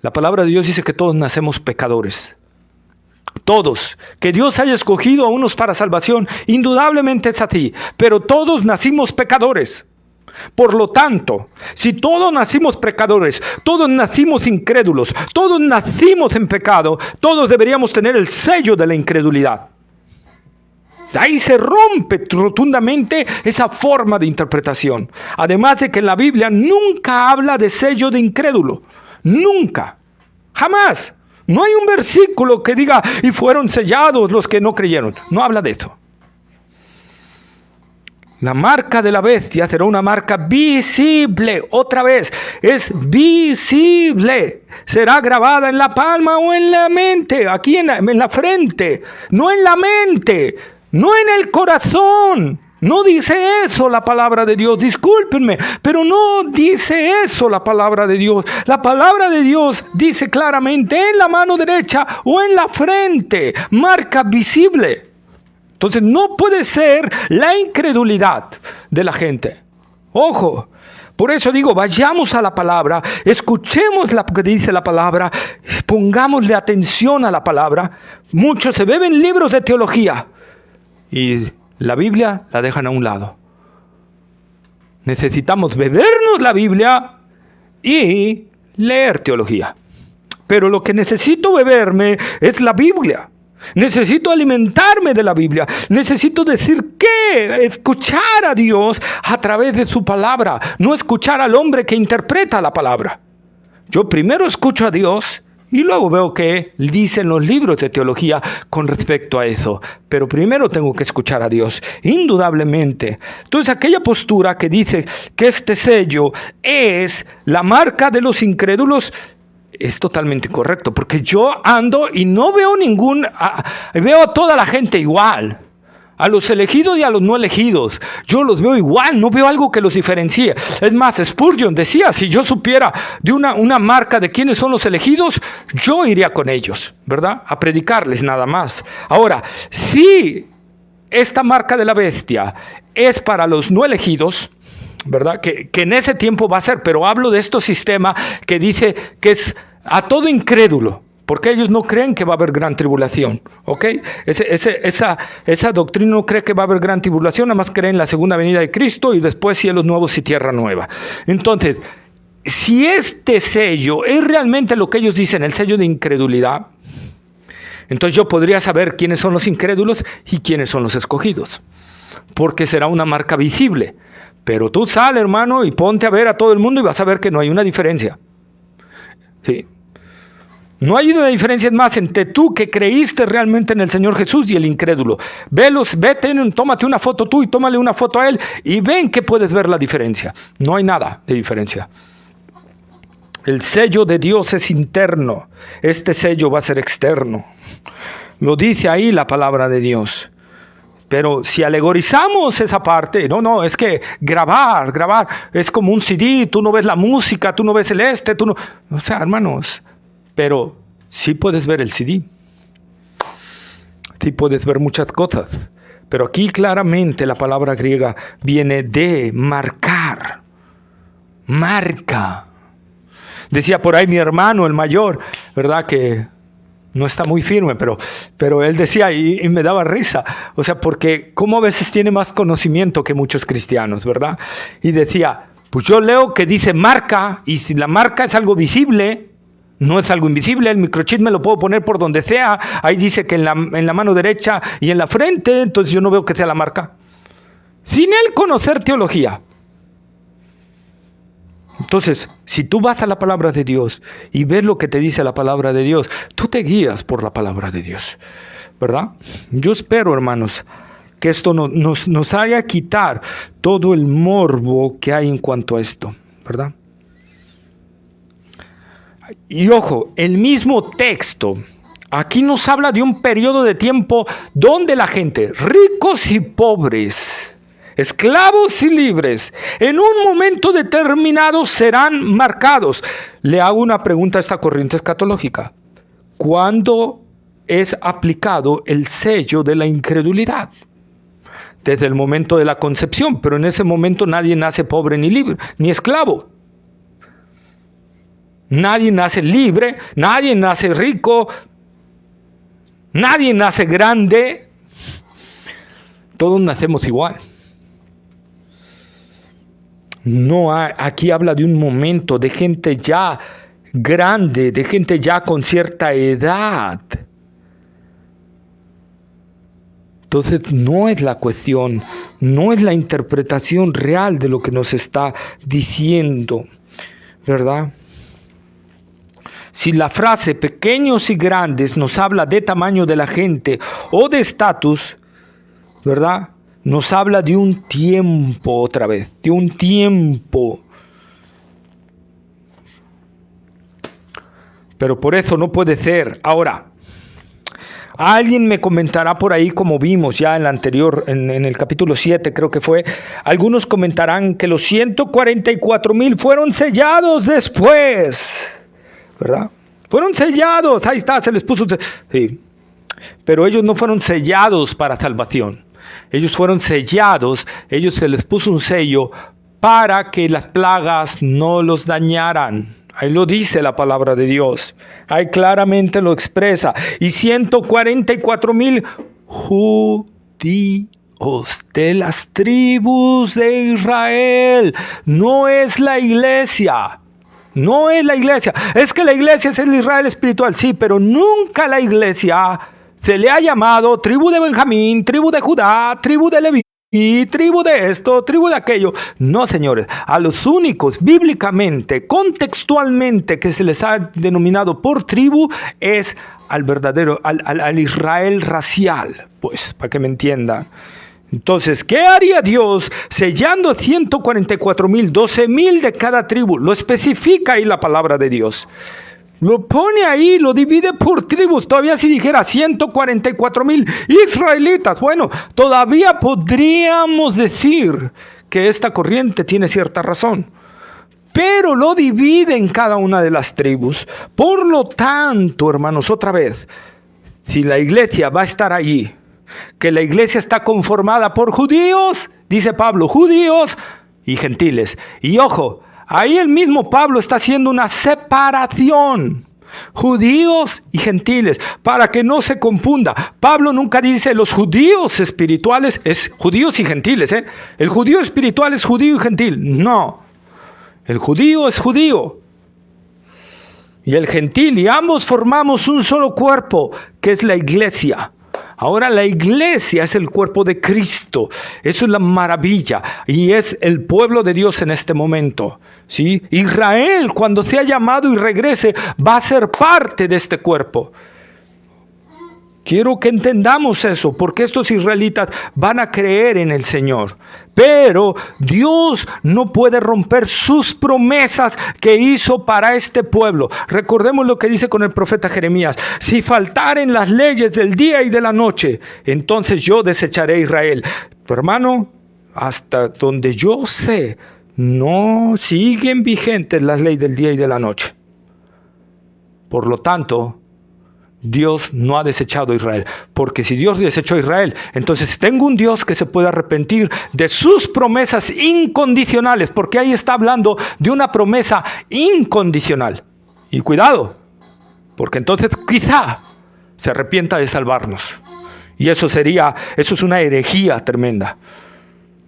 La palabra de Dios dice que todos nacemos pecadores. Todos. Que Dios haya escogido a unos para salvación, indudablemente es así, pero todos nacimos pecadores. Por lo tanto, si todos nacimos pecadores, todos nacimos incrédulos, todos nacimos en pecado, todos deberíamos tener el sello de la incredulidad. De ahí se rompe rotundamente esa forma de interpretación. Además de que en la Biblia nunca habla de sello de incrédulo. Nunca. Jamás. No hay un versículo que diga, y fueron sellados los que no creyeron. No habla de eso. La marca de la bestia será una marca visible. Otra vez, es visible. Será grabada en la palma o en la mente. Aquí en la frente. No en la mente. No en el corazón. No dice eso la palabra de Dios. Discúlpenme, pero no dice eso la palabra de Dios. La palabra de Dios dice claramente en la mano derecha o en la frente. Marca visible. Entonces no puede ser la incredulidad de la gente. Ojo, por eso digo, vayamos a la palabra, escuchemos lo que dice la palabra, pongámosle atención a la palabra. Muchos se beben libros de teología y la Biblia la dejan a un lado. Necesitamos bebernos la Biblia y leer teología. Pero lo que necesito beberme es la Biblia. Necesito alimentarme de la Biblia. Necesito decir qué, escuchar a Dios a través de su palabra, no escuchar al hombre que interpreta la palabra. Yo primero escucho a Dios y luego veo qué dicen los libros de teología con respecto a eso. Pero primero tengo que escuchar a Dios, indudablemente. Entonces aquella postura que dice que este sello es la marca de los incrédulos es totalmente incorrecto, porque yo ando y no veo veo a toda la gente igual, a los elegidos y a los no elegidos, yo los veo igual, no veo algo que los diferencie. Es más, Spurgeon decía, si yo supiera de una marca de quiénes son los elegidos, yo iría con ellos, ¿verdad? A predicarles nada más. Ahora, si esta marca de la bestia es para los no elegidos, ¿verdad? Que en ese tiempo va a ser, pero hablo de este sistema que dice que es a todo incrédulo, porque ellos no creen que va a haber gran tribulación, ¿ok? Esa doctrina no cree que va a haber gran tribulación, nada más creen en la segunda venida de Cristo y después cielos nuevos y tierra nueva. Entonces, si este sello es realmente lo que ellos dicen, el sello de incredulidad, entonces yo podría saber quiénes son los incrédulos y quiénes son los escogidos, porque será una marca visible. Pero tú sal, hermano, y ponte a ver a todo el mundo y vas a ver que no hay una diferencia. Sí. No hay una diferencia más entre tú que creíste realmente en el Señor Jesús y el incrédulo. Tómate una foto tú y tómale una foto a él y ven que puedes ver la diferencia. No hay nada de diferencia. El sello de Dios es interno. Este sello va a ser externo. Lo dice ahí la palabra de Dios. Pero si alegorizamos esa parte, no, es que grabar es como un CD, tú no ves la música, tú no ves tú no... O sea, hermanos, pero sí puedes ver el CD. Sí puedes ver muchas cosas. Pero aquí claramente la palabra griega viene de marcar. Marca. Decía por ahí mi hermano, el mayor, ¿verdad? Que no está muy firme, pero él decía y me daba risa. O sea, porque como a veces tiene más conocimiento que muchos cristianos, ¿verdad? Y decía, pues yo leo que dice marca, y si la marca es algo visible, no es algo invisible, el microchip me lo puedo poner por donde sea. Ahí dice que en la mano derecha y en la frente, entonces yo no veo que sea la marca. Sin él conocer teología. Entonces, si tú vas a la palabra de Dios y ves lo que te dice la palabra de Dios, tú te guías por la palabra de Dios, ¿verdad? Yo espero, hermanos, que esto nos haga quitar todo el morbo que hay en cuanto a esto, ¿verdad? Y ojo, el mismo texto aquí nos habla de un periodo de tiempo donde la gente, ricos y pobres, esclavos y libres, en un momento determinado serán marcados. Le hago una pregunta a esta corriente escatológica. ¿Cuándo es aplicado el sello de la incredulidad? Desde el momento de la concepción, pero en ese momento nadie nace pobre ni libre, ni esclavo. Nadie nace libre, nadie nace rico, nadie nace grande. Todos nacemos igual. No hay, aquí habla de un momento de gente ya grande, de gente ya con cierta edad. Entonces no es la cuestión, no es la interpretación real de lo que nos está diciendo, ¿verdad? Si la frase pequeños y grandes nos habla de tamaño de la gente o de estatus, ¿verdad? Nos habla de un tiempo otra vez, de un tiempo. Pero por eso no puede ser. Ahora, alguien me comentará por ahí, como vimos ya en la anterior, en el capítulo 7 creo que fue, algunos comentarán que los 144,000 fueron sellados después, ¿verdad? Fueron sellados, ahí está, se les puso... Sí. Pero ellos no fueron sellados para salvación. Ellos fueron sellados, ellos se les puso un sello para que las plagas no los dañaran. Ahí lo dice la palabra de Dios. Ahí claramente lo expresa. Y 144,000 judíos de las tribus de Israel. No es la iglesia. No es la iglesia. Es que la iglesia es el Israel espiritual. Sí, pero nunca la iglesia se le ha llamado tribu de Benjamín, tribu de Judá, tribu de Leví, tribu de esto, tribu de aquello. No, señores, a los únicos bíblicamente, contextualmente que se les ha denominado por tribu es al verdadero, al Israel racial, pues, para que me entiendan. Entonces, ¿qué haría Dios sellando 144,000, 12,000 de cada tribu? Lo especifica ahí la palabra de Dios. Lo pone ahí, lo divide por tribus. Todavía si dijera 144,000 israelitas, bueno, todavía podríamos decir que esta corriente tiene cierta razón. Pero lo divide en cada una de las tribus. Por lo tanto, hermanos, otra vez, si la iglesia va a estar allí, que la iglesia está conformada por judíos, dice Pablo, judíos y gentiles. Y ojo, ahí el mismo Pablo está haciendo una separación. Judíos y gentiles, para que no se confunda. Pablo nunca dice los judíos espirituales, es judíos y gentiles. El judío espiritual es judío y gentil. No, el judío es judío y el gentil, y ambos formamos un solo cuerpo, que es la iglesia. Ahora la iglesia es el cuerpo de Cristo. Eso es la maravilla. Y es el pueblo de Dios en este momento, ¿sí? Israel, cuando sea llamado y regrese, va a ser parte de este cuerpo. Quiero que entendamos eso, porque estos israelitas van a creer en el Señor. Pero Dios no puede romper sus promesas que hizo para este pueblo. Recordemos lo que dice con el profeta Jeremías. Si faltaren las leyes del día y de la noche, entonces yo desecharé a Israel. Pero hermano, hasta donde yo sé, no siguen vigentes las leyes del día y de la noche. Por lo tanto, Dios no ha desechado a Israel, porque si Dios desechó a Israel, entonces tengo un Dios que se puede arrepentir de sus promesas incondicionales, porque ahí está hablando de una promesa incondicional. Y cuidado, porque entonces quizá se arrepienta de salvarnos. Y eso es una herejía tremenda.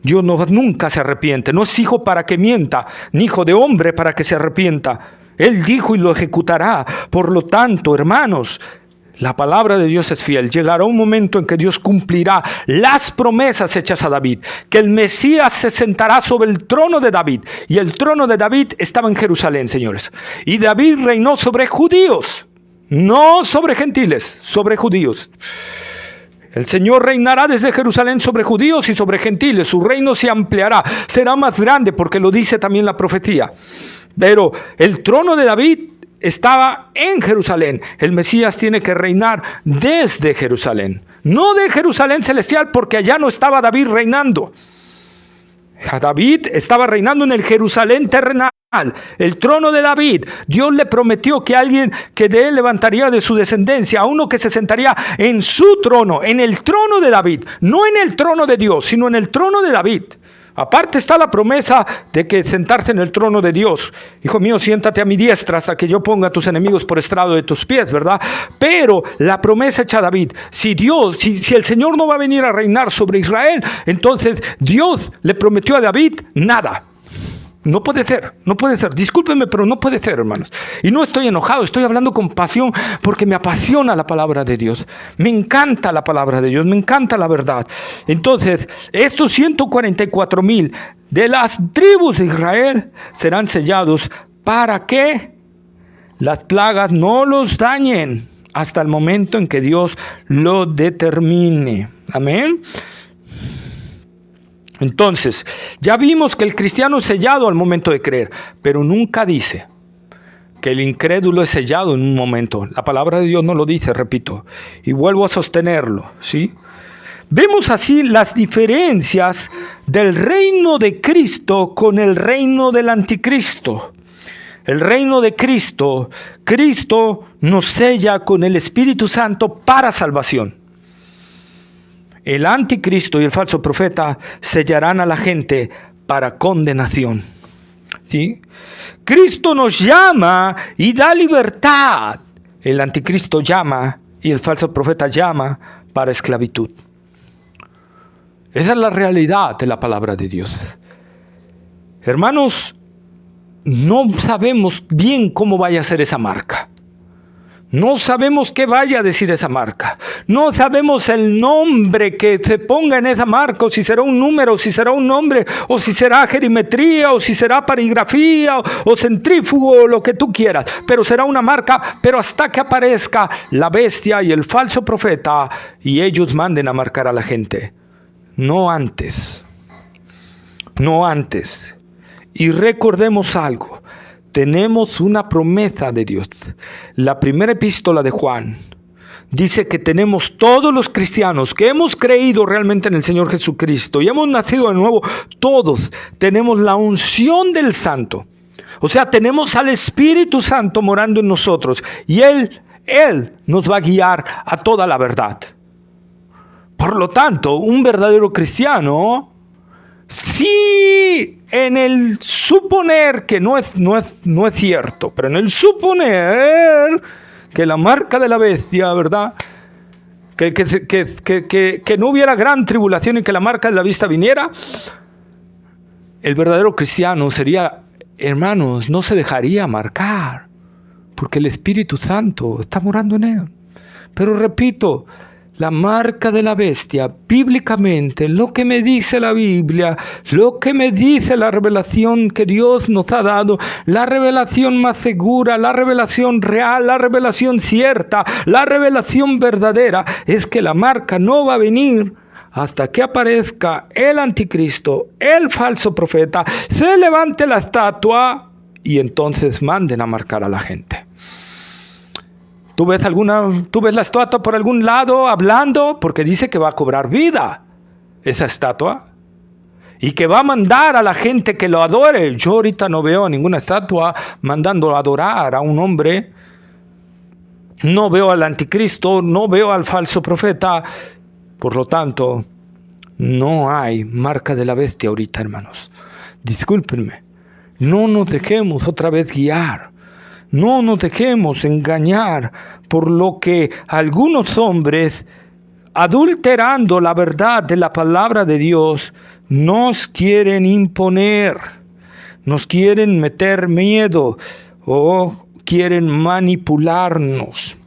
Dios nunca se arrepiente, no es hijo para que mienta, ni hijo de hombre para que se arrepienta. Él dijo y lo ejecutará. Por lo tanto, hermanos, la palabra de Dios es fiel. Llegará un momento en que Dios cumplirá las promesas hechas a David, que el Mesías se sentará sobre el trono de David. Y el trono de David estaba en Jerusalén, señores. Y David reinó sobre judíos, no sobre gentiles, sobre judíos. El Señor reinará desde Jerusalén sobre judíos y sobre gentiles. Su reino se ampliará, será más grande, porque lo dice también la profecía. Pero el trono de David estaba en Jerusalén. El Mesías tiene que reinar desde Jerusalén, no de Jerusalén celestial, porque allá no estaba David reinando. David estaba reinando en el Jerusalén terrenal, el trono de David. Dios le prometió que alguien que de él levantaría de su descendencia, a uno que se sentaría en su trono, en el trono de David, no en el trono de Dios, sino en el trono de David. Aparte está la promesa de que sentarse en el trono de Dios. Hijo mío, siéntate a mi diestra hasta que yo ponga a tus enemigos por estrado de tus pies, ¿verdad? Pero la promesa hecha a David, si el Señor no va a venir a reinar sobre Israel, entonces Dios le prometió a David nada. No puede ser, no puede ser. Discúlpenme, pero no puede ser, hermanos. Y no estoy enojado, estoy hablando con pasión porque me apasiona la palabra de Dios. Me encanta la palabra de Dios, me encanta la verdad. Entonces, estos 144,000 de las tribus de Israel serán sellados para que las plagas no los dañen hasta el momento en que Dios lo determine. Amén. Entonces, ya vimos que el cristiano es sellado al momento de creer, pero nunca dice que el incrédulo es sellado en un momento. La palabra de Dios no lo dice, repito, y vuelvo a sostenerlo, ¿sí? Vemos así las diferencias del reino de Cristo con el reino del anticristo. El reino de Cristo, Cristo nos sella con el Espíritu Santo para salvación. El anticristo y el falso profeta sellarán a la gente para condenación. ¿Sí? Cristo nos llama y da libertad. El anticristo llama y el falso profeta llama para esclavitud. Esa es la realidad de la palabra de Dios. Hermanos, no sabemos bien cómo vaya a ser esa marca. No sabemos qué vaya a decir esa marca. No sabemos el nombre que se ponga en esa marca, o si será un número, o si será un nombre, o si será gerimetría, o si será parigrafía, o centrífugo, o lo que tú quieras. Pero será una marca, pero hasta que aparezca la bestia y el falso profeta, y ellos manden a marcar a la gente. No antes. No antes. Y recordemos algo. Tenemos una promesa de Dios. La primera epístola de Juan dice que tenemos todos los cristianos que hemos creído realmente en el Señor Jesucristo y hemos nacido de nuevo, todos tenemos la unción del Santo. O sea, tenemos al Espíritu Santo morando en nosotros y Él nos va a guiar a toda la verdad. Por lo tanto, un verdadero cristiano Si en el suponer, que no es cierto, pero en el suponer que la marca de la bestia, ¿verdad? Que no hubiera gran tribulación y que la marca de la bestia viniera, el verdadero cristiano sería, hermanos, no se dejaría marcar, porque el Espíritu Santo está morando en él. Pero repito, la marca de la bestia, bíblicamente, lo que me dice la Biblia, lo que me dice la revelación que Dios nos ha dado, la revelación más segura, la revelación real, la revelación cierta, la revelación verdadera, es que la marca no va a venir hasta que aparezca el anticristo, el falso profeta, se levante la estatua y entonces manden a marcar a la gente. ¿Tú ves la estatua por algún lado hablando? Porque dice que va a cobrar vida esa estatua y que va a mandar a la gente que lo adore. Yo ahorita no veo ninguna estatua mandando a adorar a un hombre. No veo al anticristo, no veo al falso profeta. Por lo tanto, no hay marca de la bestia ahorita, hermanos. Discúlpenme. No nos dejemos otra vez guiar. No nos dejemos engañar por lo que algunos hombres, adulterando la verdad de la palabra de Dios, nos quieren imponer, nos quieren meter miedo o quieren manipularnos.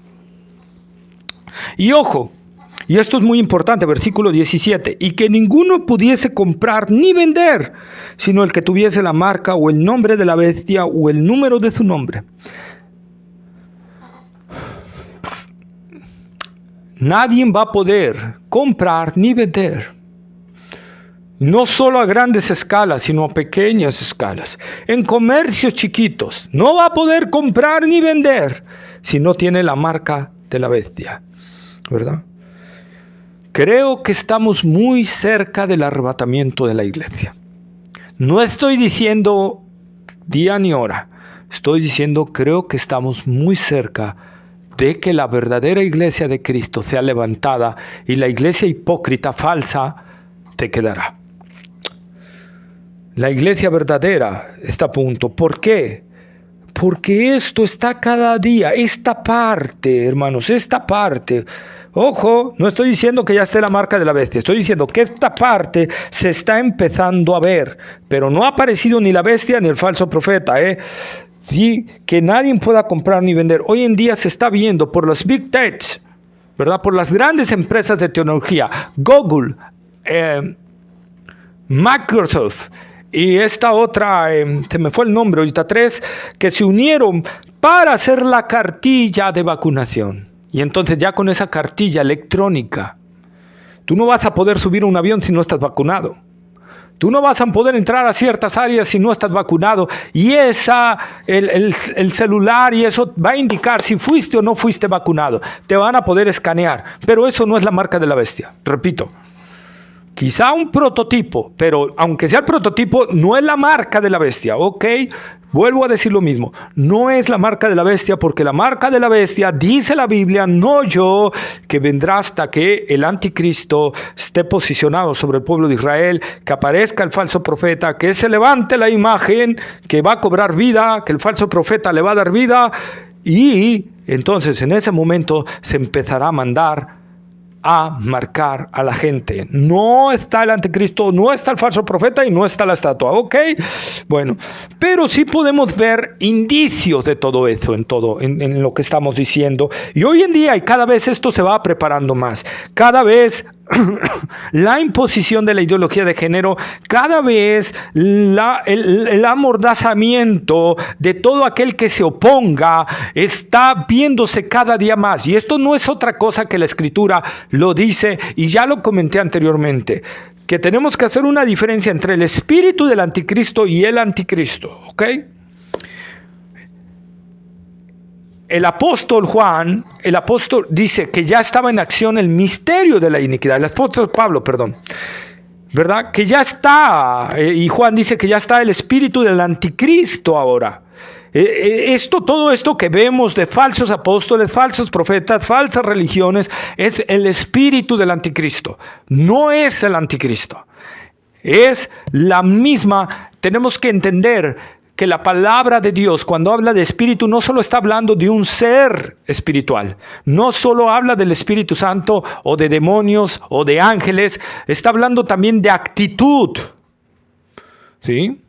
Y ojo, y esto es muy importante, versículo 17, y que ninguno pudiese comprar ni vender, sino el que tuviese la marca o el nombre de la bestia o el número de su nombre. Nadie va a poder comprar ni vender, no solo a grandes escalas, sino a pequeñas escalas. En comercios chiquitos, no va a poder comprar ni vender si no tiene la marca de la bestia, ¿verdad? Creo que estamos muy cerca del arrebatamiento de la iglesia. No estoy diciendo día ni hora. Estoy diciendo, creo que estamos muy cerca de que la verdadera iglesia de Cristo sea levantada y la iglesia hipócrita, falsa, te quedará. La iglesia verdadera está a punto. ¿Por qué? Porque esto está cada día. Esta parte, hermanos, esta parte. Ojo, no estoy diciendo que ya esté la marca de la bestia, estoy diciendo que esta parte se está empezando a ver, pero no ha aparecido ni la bestia ni el falso profeta, Sí, que nadie pueda comprar ni vender. Hoy en día se está viendo por los big techs, ¿verdad? Por las grandes empresas de tecnología, Google, Microsoft y esta otra, se me fue el nombre ahorita, 3, que se unieron para hacer la cartilla de vacunación. Y entonces ya con esa cartilla electrónica, tú no vas a poder subir a un avión si no estás vacunado. Tú no vas a poder entrar a ciertas áreas si no estás vacunado. Y el celular y eso va a indicar si fuiste o no fuiste vacunado. Te van a poder escanear. Pero eso no es la marca de la bestia. Repito. Quizá un prototipo, pero aunque sea el prototipo, no es la marca de la bestia, ¿ok? Vuelvo a decir lo mismo, no es la marca de la bestia, porque la marca de la bestia, dice la Biblia, no yo, que vendrá hasta que el anticristo esté posicionado sobre el pueblo de Israel, que aparezca el falso profeta, que se levante la imagen, que va a cobrar vida, que el falso profeta le va a dar vida, y entonces en ese momento se empezará a mandar a marcar a la gente. No está el anticristo, no está el falso profeta y no está la estatua, ¿ok? Bueno, pero sí podemos ver indicios de todo eso en lo que estamos diciendo. Y hoy en día, y cada vez esto se va preparando más, cada vez la imposición de la ideología de género, cada vez el amordazamiento de todo aquel que se oponga está viéndose cada día más. Y esto no es otra cosa que la Escritura lo dice, y ya lo comenté anteriormente, que tenemos que hacer una diferencia entre el espíritu del anticristo y el anticristo, ¿ok? El apóstol Juan, dice que ya estaba en acción el misterio de la iniquidad. El apóstol Pablo, ¿verdad? Que ya está, y Juan dice que ya está el espíritu del anticristo ahora. Todo esto que vemos de falsos apóstoles, falsos profetas, falsas religiones, es el espíritu del anticristo. No es el anticristo. es la misma. Tenemos que entender que la palabra de Dios, cuando habla de espíritu, no solo está hablando de un ser espiritual, no solo habla del Espíritu Santo o de demonios o de ángeles, está hablando también de actitud. ¿Sí?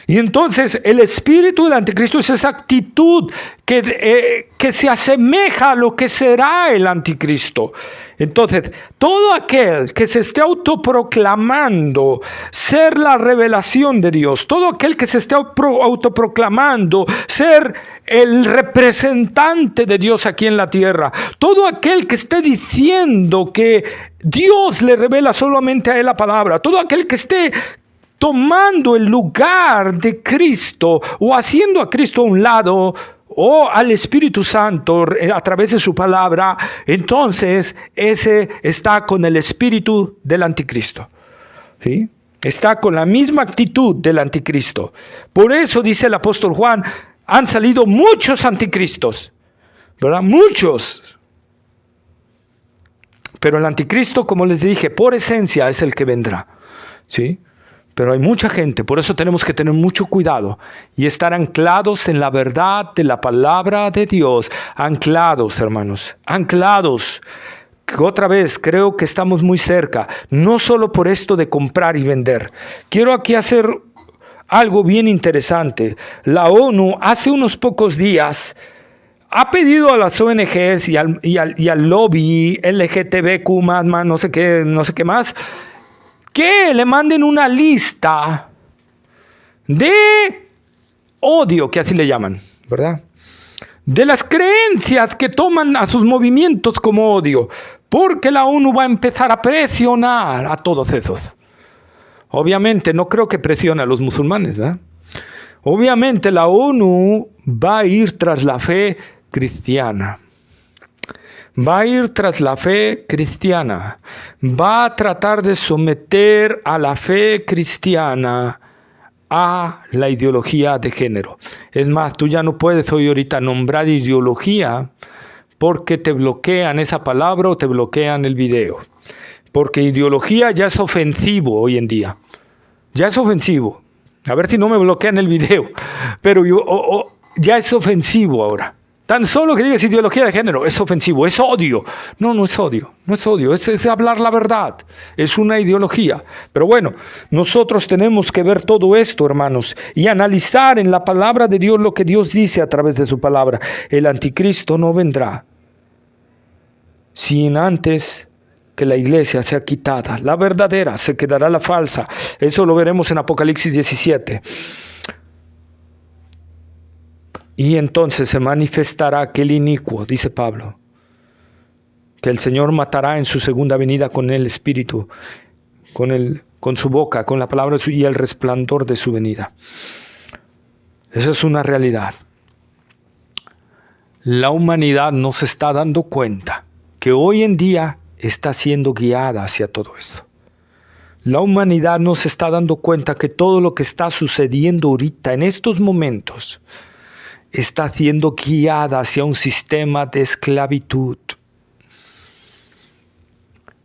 Y entonces el espíritu del anticristo es esa actitud que se asemeja a lo que será el anticristo. Entonces, todo aquel que se esté autoproclamando ser la revelación de Dios, todo aquel que se esté autoproclamando ser el representante de Dios aquí en la tierra, todo aquel que esté diciendo que Dios le revela solamente a él la palabra, todo aquel que esté tomando el lugar de Cristo o haciendo a Cristo a un lado o al Espíritu Santo a través de su palabra, entonces ese está con el espíritu del anticristo. ¿Sí? Está con la misma actitud del anticristo. Por eso dice el apóstol Juan, han salido muchos anticristos, ¿verdad? Muchos. Pero el anticristo, como les dije, por esencia es el que vendrá. ¿Sí? Pero hay mucha gente, por eso tenemos que tener mucho cuidado y estar anclados en la verdad de la palabra de Dios. Anclados, hermanos, anclados. Otra vez, creo que estamos muy cerca, no solo por esto de comprar y vender. Quiero aquí hacer algo bien interesante. La ONU hace unos pocos días ha pedido a las ONGs y al lobby LGTBQ+, no sé qué más, que le manden una lista de odio, que así le llaman, ¿verdad? De las creencias que toman a sus movimientos como odio, porque la ONU va a empezar a presionar a todos esos. Obviamente no creo que presione a los musulmanes, ¿verdad? Obviamente la ONU va a ir tras la fe cristiana. Va a ir tras la fe cristiana. Va a tratar de someter a la fe cristiana a la ideología de género. Es más, tú ya no puedes hoy ahorita nombrar ideología porque te bloquean esa palabra o te bloquean el video. Porque ideología ya es ofensivo hoy en día. Ya es ofensivo. A ver si no me bloquean el video. Pero ya es ofensivo ahora. Tan solo que digas ideología de género, es ofensivo, es odio. No es odio, no es odio, es hablar la verdad, es una ideología. Pero bueno, nosotros tenemos que ver todo esto, hermanos, y analizar en la palabra de Dios lo que Dios dice a través de su palabra. El anticristo no vendrá sin antes que la iglesia sea quitada. La verdadera, se quedará la falsa. Eso lo veremos en Apocalipsis 17. Y entonces se manifestará aquel inicuo, dice Pablo, que el Señor matará en su segunda venida con el Espíritu, con su boca, con la palabra y el resplandor de su venida. Esa es una realidad. La humanidad no se está dando cuenta que hoy en día está siendo guiada hacia todo esto. La humanidad no se está dando cuenta que todo lo que está sucediendo ahorita, en estos momentos, está siendo guiada hacia un sistema de esclavitud.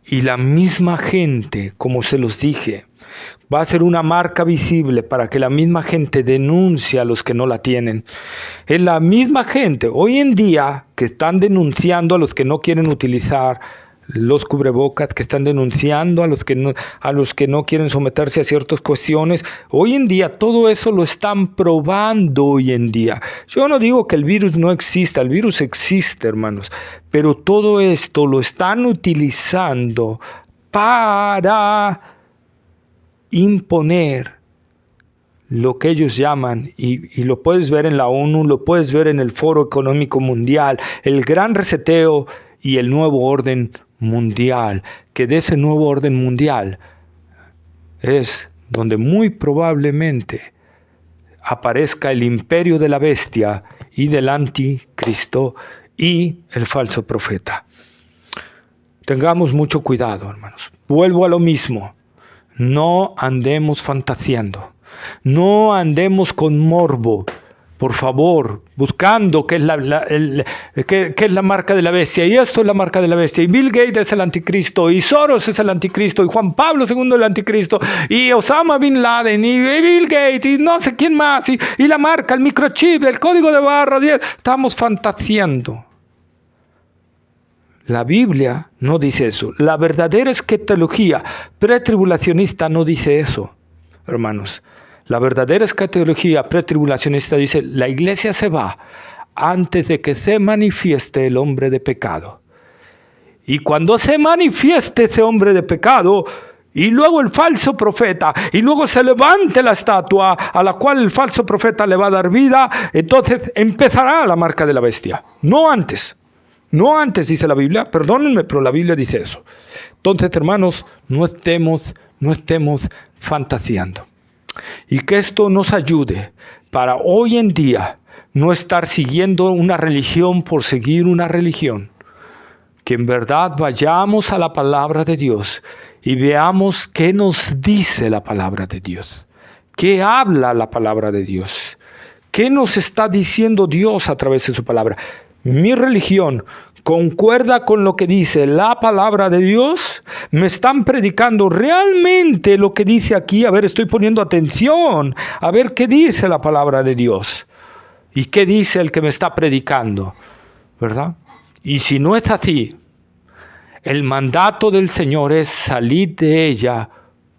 Y la misma gente, como se los dije, va a ser una marca visible para que la misma gente denuncie a los que no la tienen. Es la misma gente hoy en día que están denunciando a los que no quieren utilizar los cubrebocas, que están denunciando a los que no quieren someterse a ciertas cuestiones. Hoy en día todo eso lo están probando hoy en día. Yo no digo que el virus no exista, el virus existe, hermanos, pero todo esto lo están utilizando para imponer lo que ellos llaman, y lo puedes ver en la ONU, lo puedes ver en el Foro Económico Mundial, el gran reseteo y el nuevo orden mundial, que de ese nuevo orden mundial es donde muy probablemente aparezca el imperio de la bestia y del anticristo y el falso profeta. Tengamos mucho cuidado, hermanos. Vuelvo a lo mismo. No andemos fantaseando. No andemos con morbo por favor, buscando qué es qué es la marca de la bestia, y esto es la marca de la bestia, y Bill Gates es el anticristo, y Soros es el anticristo, y Juan Pablo II el anticristo, y Osama Bin Laden, y Bill Gates, y no sé quién más, y la marca, el microchip, el código de barra, estamos fantaseando. La Biblia no dice eso. La verdadera escatología pretribulacionista no dice eso, hermanos. La verdadera escatología pretribulacionista dice, la iglesia se va antes de que se manifieste el hombre de pecado. Y cuando se manifieste ese hombre de pecado, y luego el falso profeta, y luego se levante la estatua a la cual el falso profeta le va a dar vida, entonces empezará la marca de la bestia. No antes. No antes, dice la Biblia, perdónenme, pero la Biblia dice eso. Entonces, hermanos, no estemos fantaseando. Y que esto nos ayude para hoy en día no estar siguiendo una religión por seguir una religión. Que en verdad vayamos a la palabra de Dios y veamos qué nos dice la palabra de Dios. ¿Qué habla la palabra de Dios? ¿Qué nos está diciendo Dios a través de su palabra? Mi religión concuerda con lo que dice la palabra de Dios. Me están predicando realmente lo que dice aquí. A ver, estoy poniendo atención. A ver qué dice la palabra de Dios. ¿Y qué dice el que me está predicando? ¿Verdad? Y si no es así, el mandato del Señor es salir de ella,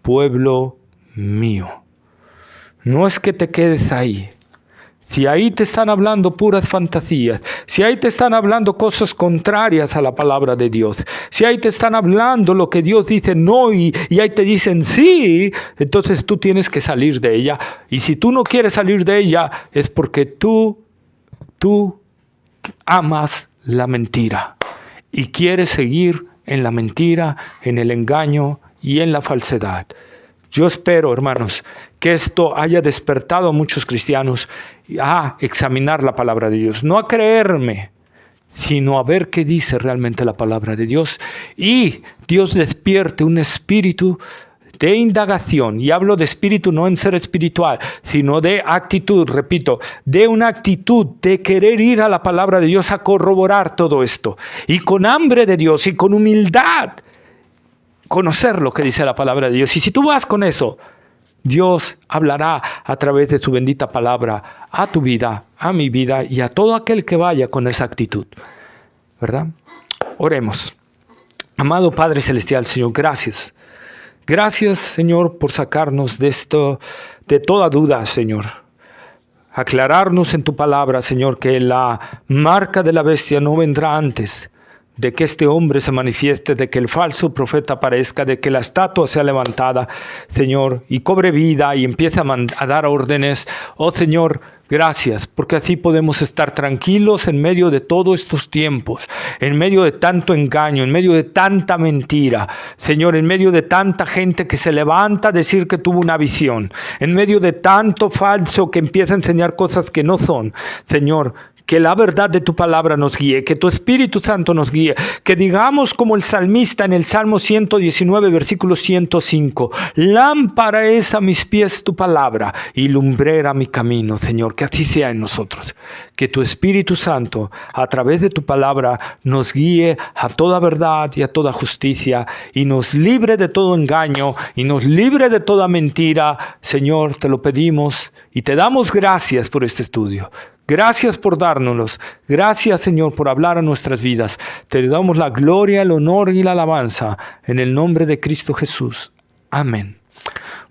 pueblo mío. No es que te quedes ahí. Si ahí te están hablando puras fantasías, si ahí te están hablando cosas contrarias a la palabra de Dios, si ahí te están hablando lo que Dios dice no y ahí te dicen sí, entonces tú tienes que salir de ella. Y si tú no quieres salir de ella es porque tú amas la mentira y quieres seguir en la mentira, en el engaño y en la falsedad. Yo espero, hermanos, que esto haya despertado a muchos cristianos a examinar la palabra de Dios. No a creerme, sino a ver qué dice realmente la palabra de Dios. Y Dios despierte un espíritu de indagación. Y hablo de espíritu no en ser espiritual, sino de actitud, repito, de una actitud de querer ir a la palabra de Dios a corroborar todo esto. Y con hambre de Dios y con humildad, conocer lo que dice la palabra de Dios. Y si tú vas con eso, Dios hablará a través de su bendita palabra a tu vida, a mi vida y a todo aquel que vaya con esa actitud. ¿Verdad? Oremos. Amado Padre Celestial, Señor, gracias. Gracias, Señor, por sacarnos de esto, de toda duda, Señor. Aclararnos en tu palabra, Señor, que la marca de la bestia no vendrá antes de que este hombre se manifieste, de que el falso profeta aparezca, de que la estatua sea levantada, Señor, y cobre vida y empiece a dar órdenes. Oh, Señor, gracias, porque así podemos estar tranquilos en medio de todos estos tiempos, en medio de tanto engaño, en medio de tanta mentira, Señor, en medio de tanta gente que se levanta a decir que tuvo una visión, en medio de tanto falso que empieza a enseñar cosas que no son. Señor, que la verdad de tu palabra nos guíe, que tu Espíritu Santo nos guíe, que digamos como el salmista en el Salmo 119, versículo 105, lámpara es a mis pies tu palabra y lumbrera mi camino, Señor, que así sea en nosotros, que tu Espíritu Santo a través de tu palabra nos guíe a toda verdad y a toda justicia y nos libre de todo engaño y nos libre de toda mentira. Señor, te lo pedimos y te damos gracias por este estudio. Gracias por dárnoslos. Gracias, Señor, por hablar a nuestras vidas. Te damos la gloria, el honor y la alabanza en el nombre de Cristo Jesús. Amén.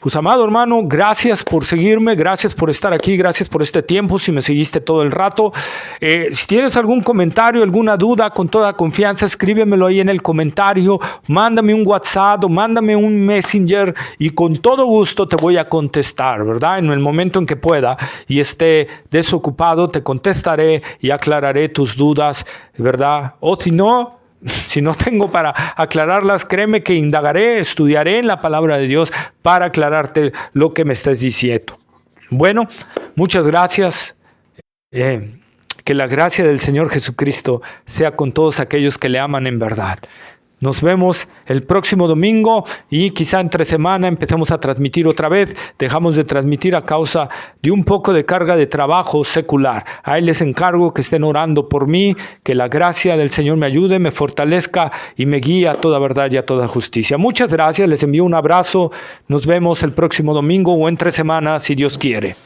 Pues, amado hermano, gracias por seguirme, gracias por estar aquí, gracias por este tiempo, si me seguiste todo el rato. Si tienes algún comentario, alguna duda, con toda confianza, escríbemelo ahí en el comentario, mándame un WhatsApp o mándame un Messenger y con todo gusto te voy a contestar, ¿verdad? En el momento en que pueda y esté desocupado, te contestaré y aclararé tus dudas, ¿verdad? O si no tengo para aclararlas, créeme que indagaré, estudiaré en la palabra de Dios para aclararte lo que me estás diciendo. Bueno, muchas gracias. Que la gracia del Señor Jesucristo sea con todos aquellos que le aman en verdad. Nos vemos el próximo domingo y quizá entre semana empecemos a transmitir otra vez. Dejamos de transmitir a causa de un poco de carga de trabajo secular. Ahí les encargo que estén orando por mí, que la gracia del Señor me ayude, me fortalezca y me guíe a toda verdad y a toda justicia. Muchas gracias, les envío un abrazo. Nos vemos el próximo domingo o entre semanas si Dios quiere.